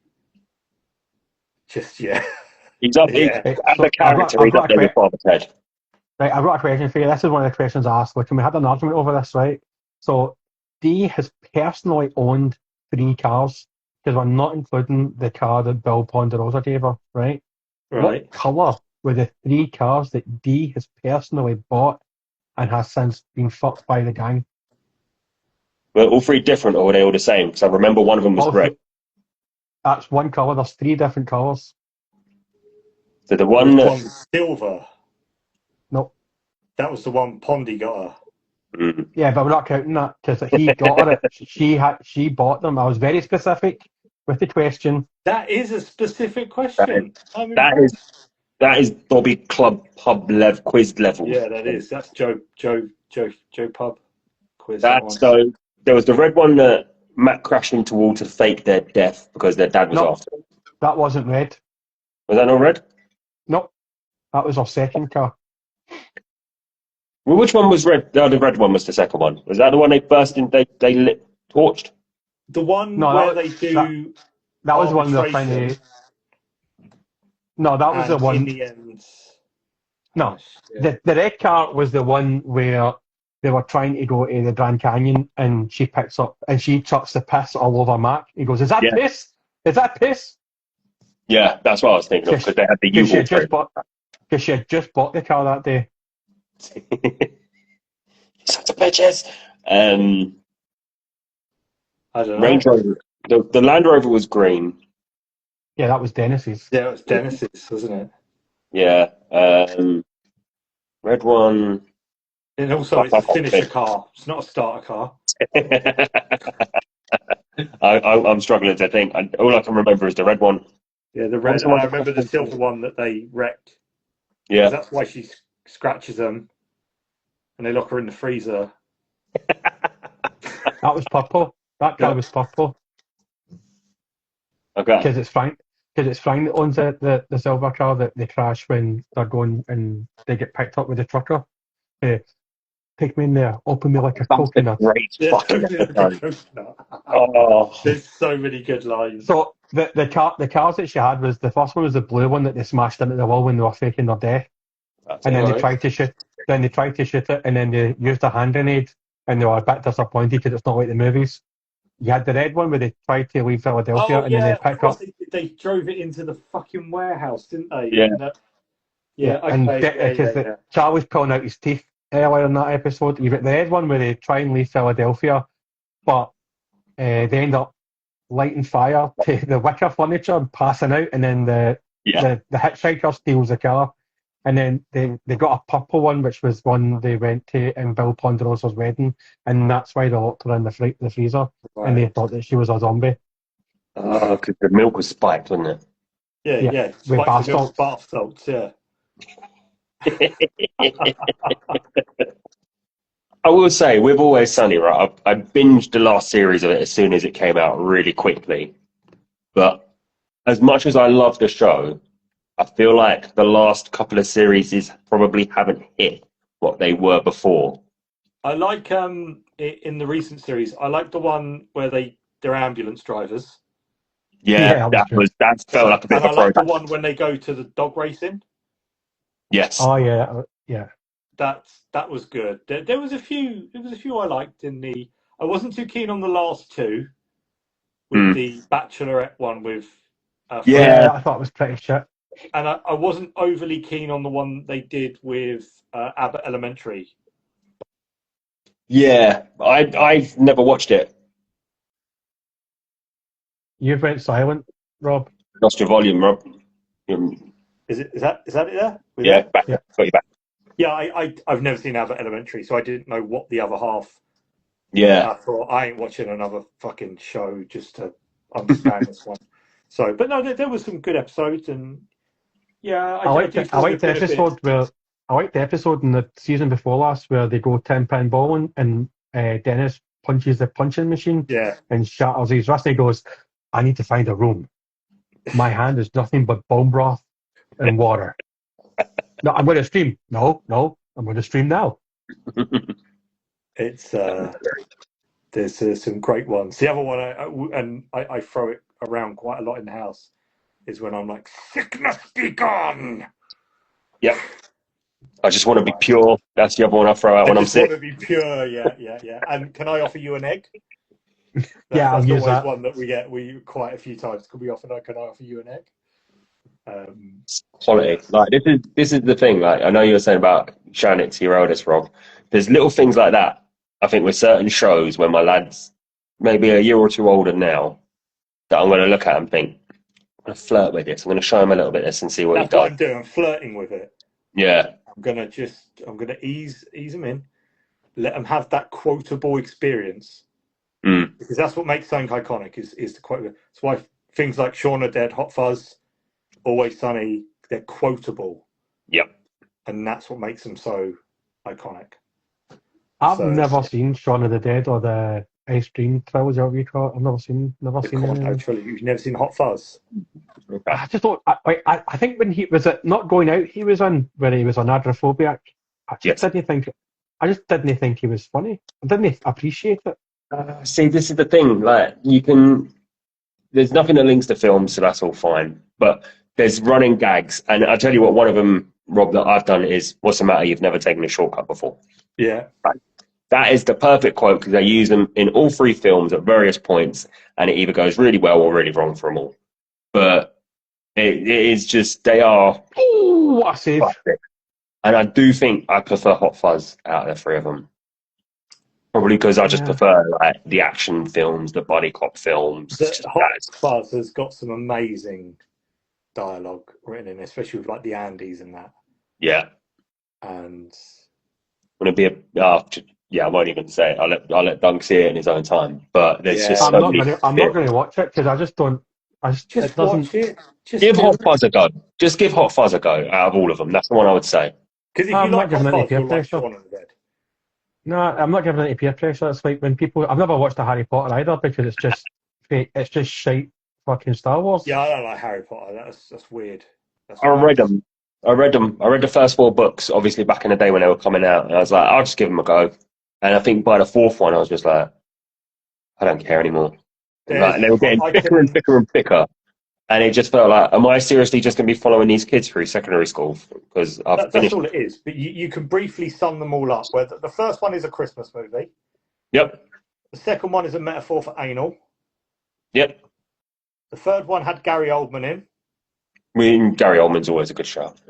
Speaker 3: Just
Speaker 4: he's up.
Speaker 2: Yeah.
Speaker 4: As a character, he's up there with Father Ted.
Speaker 2: Right, I've got a question for you. This is one of the questions I asked. Like, and we had an argument over this, right? So, Dee has personally owned 3 cars because we're not including the car that Bill Ponderosa gave her, right? What colour were the 3 cars that Dee has personally bought and has since been fucked by the gang?
Speaker 4: Were all 3 different, or were they all the same? Because I remember one of them was red.
Speaker 2: That's one colour. There's 3 different colours.
Speaker 4: So the one
Speaker 3: There
Speaker 4: that,
Speaker 3: was one silver.
Speaker 2: No.
Speaker 3: That was the one Pondy got her.
Speaker 2: Yeah, but we're not counting that because he got her. She bought them. I was very specific with the question.
Speaker 3: That is a specific question. I'm
Speaker 4: that
Speaker 3: impressed.
Speaker 4: that is Bobby Club pub quiz level.
Speaker 3: Yeah, that is. That's Joe Pub quiz.
Speaker 4: That's so. There was the red one that Matt crashed into wall to fake their death because their dad was
Speaker 2: No.
Speaker 4: after them.
Speaker 2: That wasn't red.
Speaker 4: Was that not red?
Speaker 2: No, that was our second car.
Speaker 4: Well, which one was red? The red one was the second one. Was that the one they burst in? They lit torched.
Speaker 3: The one
Speaker 2: No,
Speaker 3: where
Speaker 2: that
Speaker 3: they do.
Speaker 2: That was the one they were trying
Speaker 3: arbitration,
Speaker 2: to. No, that was the
Speaker 3: and
Speaker 2: one.
Speaker 3: in the end.
Speaker 2: No,
Speaker 3: Yeah.
Speaker 2: the red car was the one where they were trying to go to the Grand Canyon, and she picks up and she chucks the piss all over Mark. He goes, "Is that
Speaker 4: Yeah.
Speaker 2: piss? Is that piss?"
Speaker 4: Yeah, that's what I was thinking of because they had the
Speaker 2: Because
Speaker 4: U-Haul
Speaker 2: she had just bought the car that day.
Speaker 4: Such a bitches.
Speaker 3: I don't know.
Speaker 4: Range Rover. The Land Rover was green.
Speaker 2: Yeah, that was Dennis's.
Speaker 3: Yeah, it was Dennis's, wasn't it?
Speaker 4: Yeah. Red one.
Speaker 3: And also, it's a finisher car. It's not a starter car.
Speaker 4: I'm struggling to think. All I can remember is the red one.
Speaker 3: Yeah, the red. I remember the silver one that they wrecked.
Speaker 4: Yeah.
Speaker 3: That's why she scratches them, and they lock her in the freezer.
Speaker 2: That was purple. That car was purple.
Speaker 4: Okay.
Speaker 2: Because it's Frank. Because it's Frank that owns the silver car that they crash when they're going and they get picked up with the trucker. Take me in there, open me like a coconut.
Speaker 4: Great fucking
Speaker 3: There's so many good lines.
Speaker 2: So the cars that she had was the first one was the blue one that they smashed into the wall when they were faking their death. And then they tried to shoot. Then they tried to shoot it, and then they used a hand grenade, and they were a bit disappointed because it's not like the movies. You had the red one where they tried to leave Philadelphia, and then they picked up.
Speaker 3: They drove it into the fucking warehouse, didn't they?
Speaker 4: Yeah.
Speaker 2: Because Charlie was pulling out his teeth earlier in that episode. You got the red one where they try and leave Philadelphia, but they end up lighting fire to the wicker furniture and passing out, and then the hitchhiker steals the car. And then they got a purple one, which was one they went to in Bill Ponderosa's wedding, and that's why they locked her in the freezer, and they thought that she was a zombie.
Speaker 4: Oh, because the milk was spiked, wasn't it?
Speaker 3: Yeah.
Speaker 2: With
Speaker 3: bath salts, yeah.
Speaker 4: I will say, with Always Sunny, right, I binged the last series of it as soon as it came out really quickly. But as much as I love the show, I feel like the last couple of series probably haven't hit what they were before.
Speaker 3: I like in the recent series, I like the one where they're ambulance drivers.
Speaker 4: Yeah, that felt like a bit of a
Speaker 3: I like the one when they go to the dog racing.
Speaker 4: Yes.
Speaker 2: Oh yeah.
Speaker 3: That was good. There was a few I liked in the. I wasn't too keen on the last two. With the Bachelorette one with.
Speaker 2: I thought it was pretty shit.
Speaker 3: And I wasn't overly keen on the one they did with Abbott Elementary.
Speaker 4: Yeah, I've never watched it.
Speaker 2: You've went silent, Rob.
Speaker 4: Lost your volume, Rob.
Speaker 3: Is that it there?
Speaker 4: Back. Got you back.
Speaker 3: Yeah, I've never seen Abbott Elementary, so I didn't know what the other half.
Speaker 4: Yeah.
Speaker 3: I thought I ain't watching another fucking show just to understand this one. So, but no, there was some good episodes, and yeah, I liked the
Speaker 2: episode in the season before last where they go 10-pin bowling and Dennis punches the punching machine and shatters his wrist. He goes, "I need to find a room. My hand is nothing but bone broth and water. No, I'm going to stream. No, I'm going to stream now."
Speaker 3: It's there's some great ones. The other one, I throw it around quite a lot in the house, is when I'm like, "Sickness be gone."
Speaker 4: Yep. I just want to be pure. That's the other one I throw out when I'm sick.
Speaker 3: I just want to be pure, yeah. And can I offer you an egg?
Speaker 2: I'll use that.
Speaker 3: One that we get quite a few times. Can I offer you an egg?
Speaker 4: Quality. Like this is the thing. Like I know you were saying about showing it to your eldest, Rob. There's little things like that. I think with certain shows when my lad's maybe a year or two older now, that I'm going to look at and think, going to flirt with this. I'm going to show him a little bit of this and see what he
Speaker 3: That's what
Speaker 4: does.
Speaker 3: I'm doing. I'm flirting with it.
Speaker 4: Yeah.
Speaker 3: I'm gonna ease them in, let them have that quotable experience, because that's what makes something iconic. Is the quote. That's why things like Shaun of the Dead, Hot Fuzz, Always Sunny, they're quotable.
Speaker 4: Yep.
Speaker 3: And that's what makes them so iconic.
Speaker 2: I've never seen Shaun of the Dead or the Ice Cream Trilogy, what you call it. I've never seen
Speaker 3: Quanto trilogy. You've never seen Hot Fuzz?
Speaker 4: Okay.
Speaker 2: I just don't. I think when he was at Not Going Out, he was on where he was on Adrophobic. I just didn't think he was funny. I didn't appreciate it.
Speaker 4: See, this is the thing. Like, there's nothing that links to films, so that's all fine. But there's running gags, and I'll tell you what. One of them, Rob, that I've done is, "What's the matter? You've never taken a shortcut before."
Speaker 3: Yeah.
Speaker 4: Right. That is the perfect quote because they use them in all three films at various points, and it either goes really well or really wrong for them all. But it is just, they are.
Speaker 2: Oh, what a save!
Speaker 4: Classic. And I do think I prefer Hot Fuzz out of the three of them. Probably because I just prefer like the action films, the body cop films.
Speaker 3: Hot Fuzz has got some amazing dialogue written in, especially with like the Andes and that.
Speaker 4: Yeah.
Speaker 3: And
Speaker 4: would it be I won't even say it. I'll let Doug see it in his own time. But there's just
Speaker 2: I'm not going to watch it because I just don't. Just
Speaker 3: watch it.
Speaker 4: Give Hot Fuzz a go. Just give Hot Fuzz a go out of all of them. That's the one I would say.
Speaker 3: Because if you like Hot Fuzz, you'll like Shaun of the Dead.
Speaker 2: No, I'm not giving it any peer pressure. It's like when people. I've never watched the Harry Potter either because it's just shite fucking Star Wars.
Speaker 3: Yeah, I don't like Harry Potter. That's weird.
Speaker 4: I read them. I read the first 4 books, obviously back in the day when they were coming out, and I was like, I'll just give them a go. And I think by the 4th one, I was just like, I don't care anymore. Like, and they were getting thicker and thicker and thicker, and it just felt like, am I seriously just going to be following these kids through secondary school? Because
Speaker 3: that's all it is. But you can briefly sum them all up. Where the first one is a Christmas movie.
Speaker 4: Yep.
Speaker 3: The second one is a metaphor for anal.
Speaker 4: Yep.
Speaker 3: The third one had Gary Oldman in.
Speaker 4: Gary Oldman's always a good shout.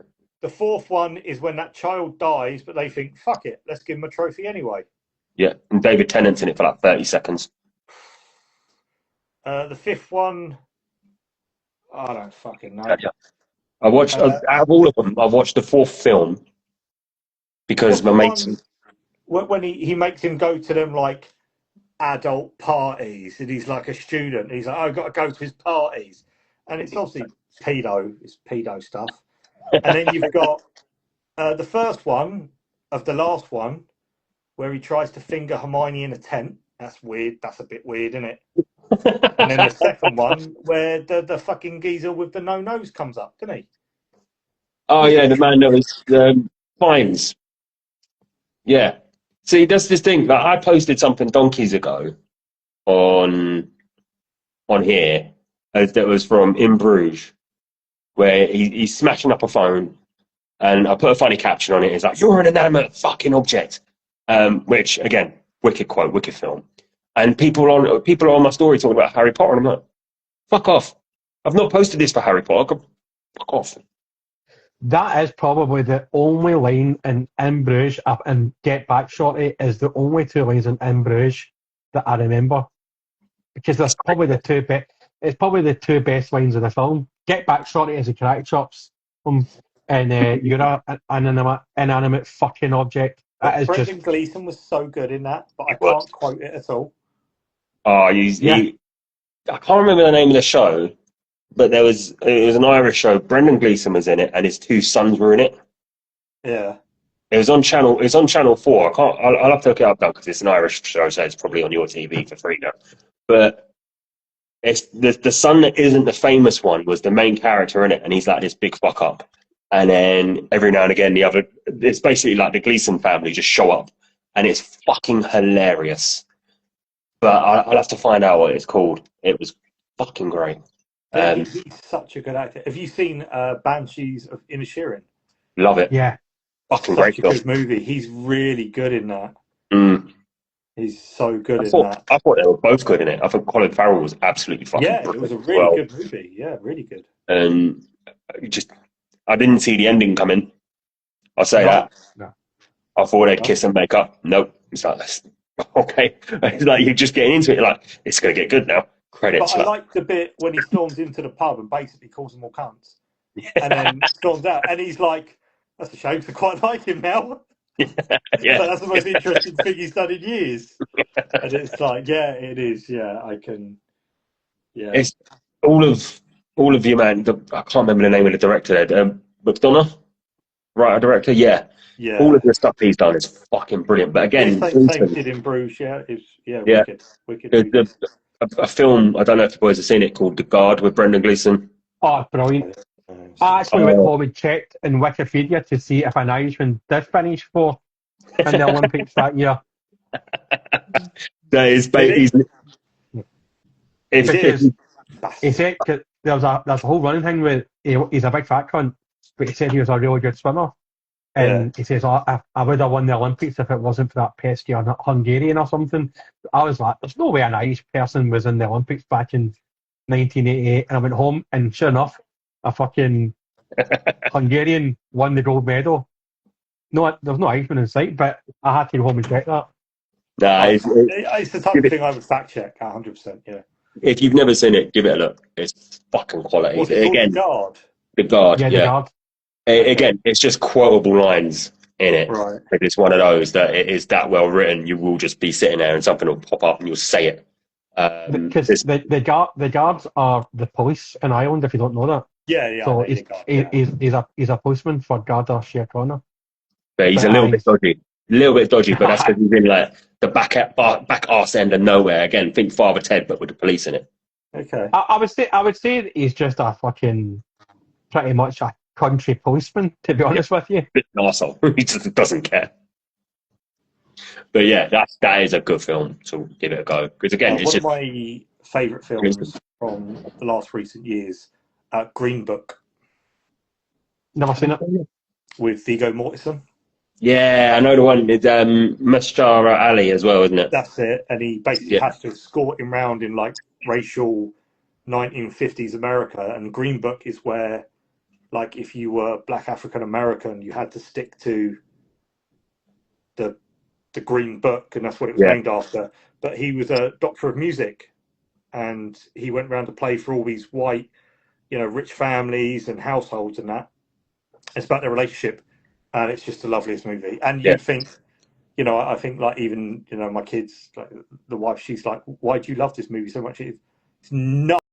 Speaker 3: The 4th one is when that child dies, but they think, fuck it, let's give him a trophy anyway.
Speaker 4: Yeah, and David Tennant's in it for like 30 seconds.
Speaker 3: The 5th one, I don't fucking know.
Speaker 4: Yeah. I watched, out of all of them, I've watched the 4th film because my mates...
Speaker 3: When he makes him go to them, like, adult parties, and he's like a student, he's like, I've got to go to his parties. And it's obviously pedo stuff. And then you've got the first one of the last one where he tries to finger Hermione in a tent. That's weird. That's a bit weird, isn't it? And then the second one where the fucking geezer with the no nose comes up, doesn't he?
Speaker 4: Oh yeah, the man that was fines. Yeah. See, that's this thing. Like, I posted something donkeys ago on here that was from In Bruges, where he's smashing up a phone, and I put a funny caption on it. It's like, "You're an inanimate fucking object," which again, wicked quote, wicked film. And people are on my story talking about Harry Potter, and I'm like, "Fuck off! I've not posted this for Harry Potter. Fuck off."
Speaker 2: That is probably the only line in Bruges and Get Back Shorty is the only 2 lines in Bruges that I remember, because that's probably the 2 best. It's probably the 2 best lines in the film. Get Back Shorty is a karate chops, and you're an inanimate fucking object. That is
Speaker 3: Brendan Gleeson was so good in that, but I can't quote it at all.
Speaker 4: Oh, I can't remember the name of the show, but it was an Irish show. Brendan Gleeson was in it, and his 2 sons were in it.
Speaker 3: Yeah.
Speaker 4: It was on channel 4. I'll have to look it up now because it's an Irish show, so it's probably on your TV for free now. But it's the son that isn't the famous one was the main character in it, and he's like this big fuck up. And then every now and again, it's basically like the Gleeson family just show up, and it's fucking hilarious. But I'll have to find out what it's called. It was fucking great.
Speaker 3: He's such a good actor. Have you seen Banshees of Inisherin?
Speaker 4: Love it.
Speaker 2: Yeah.
Speaker 4: Fucking great film.
Speaker 3: Good movie. He's really good in that. He's so good in that.
Speaker 4: I thought they were both good in it. I thought Colin Farrell was absolutely fucking
Speaker 3: brilliant. It was a really good movie. Yeah, really good.
Speaker 4: And I didn't see the ending coming. I'll say that.
Speaker 2: No.
Speaker 4: I thought they'd kiss and make up. Nope. It's like, okay. It's like you're just getting into it. You're like, it's going to get good now. Credits.
Speaker 3: But I like the bit when he storms into the pub and basically calls them all cunts, and then storms out, and he's like, "That's a shame, 'cause I quite like him now."
Speaker 4: Yeah.
Speaker 3: Like, that's the most interesting thing he's done in years. And it's like, yeah, it is. Yeah, I can. Yeah,
Speaker 4: It's all of you, man. I can't remember the name of the director there. McDonough, writer director. Yeah.
Speaker 3: yeah.
Speaker 4: All of the stuff he's done is fucking brilliant. But again,
Speaker 3: Same did in Bruges. Yeah, it's wicked.
Speaker 4: there's a film, I don't know if the boys have seen it, called The Guard with Brendan Gleeson.
Speaker 2: Oh, brilliant. I actually went home and checked in Wikipedia to see if an Irishman did finish fourth in the Olympics that year.
Speaker 4: That is,
Speaker 2: He said there's a whole running thing where he's a big fat cunt, but he said he was a really good swimmer. And he says, I would have won the Olympics if it wasn't for that pesky Hungarian or something. I was like, there's no way an Irish person was in the Olympics back in 1988. And I went home, and sure enough, a fucking Hungarian won the gold medal. No, there's no Irishman in sight, but I had to go home and check that.
Speaker 4: Nah,
Speaker 3: it's the type of thing I would fact check 100%. Yeah.
Speaker 4: If you've never seen it, give it a look. It's fucking quality.
Speaker 3: What's it
Speaker 4: Again,
Speaker 3: called?
Speaker 4: The Guard.
Speaker 2: Yeah, the Guard.
Speaker 4: Again, it's just quotable lines in it.
Speaker 3: Right.
Speaker 4: It's one of those that it is that well written. You will just be sitting there and something will pop up and you'll say it.
Speaker 2: Because the guards are the police in Ireland, if you don't know that.
Speaker 3: Yeah.
Speaker 2: So he's a policeman for Garda Síochána.
Speaker 4: But he's a little bit dodgy, but that's because he's in like the back arse end of nowhere. Again, think Father Ted, but with the police in it.
Speaker 3: Okay.
Speaker 2: I would say that he's just a fucking pretty much a country policeman, to be honest with you.
Speaker 4: An arsehole. He just doesn't care. But yeah, that is a good film, so give it a go. Because again, it's
Speaker 3: one
Speaker 4: just
Speaker 3: of my favourite films from the last recent years, Green Book
Speaker 2: Never seen it.
Speaker 3: with Viggo Mortensen.
Speaker 4: yeah, I know the one. It's Mashara Ali as well, isn't it?
Speaker 3: That's it. And he basically has to escort him round in like racial 1950s America. And Green Book is where, like, if you were Black African American, you had to stick to the Green Book, and that's what it was named after. But he was a doctor of music, and he went around to play for all these white, rich families and households and that. It's about their relationship, and it's just the loveliest movie. And you'd think, I think like even, my kids, like the wife, she's like, why do you love this movie so much? It's not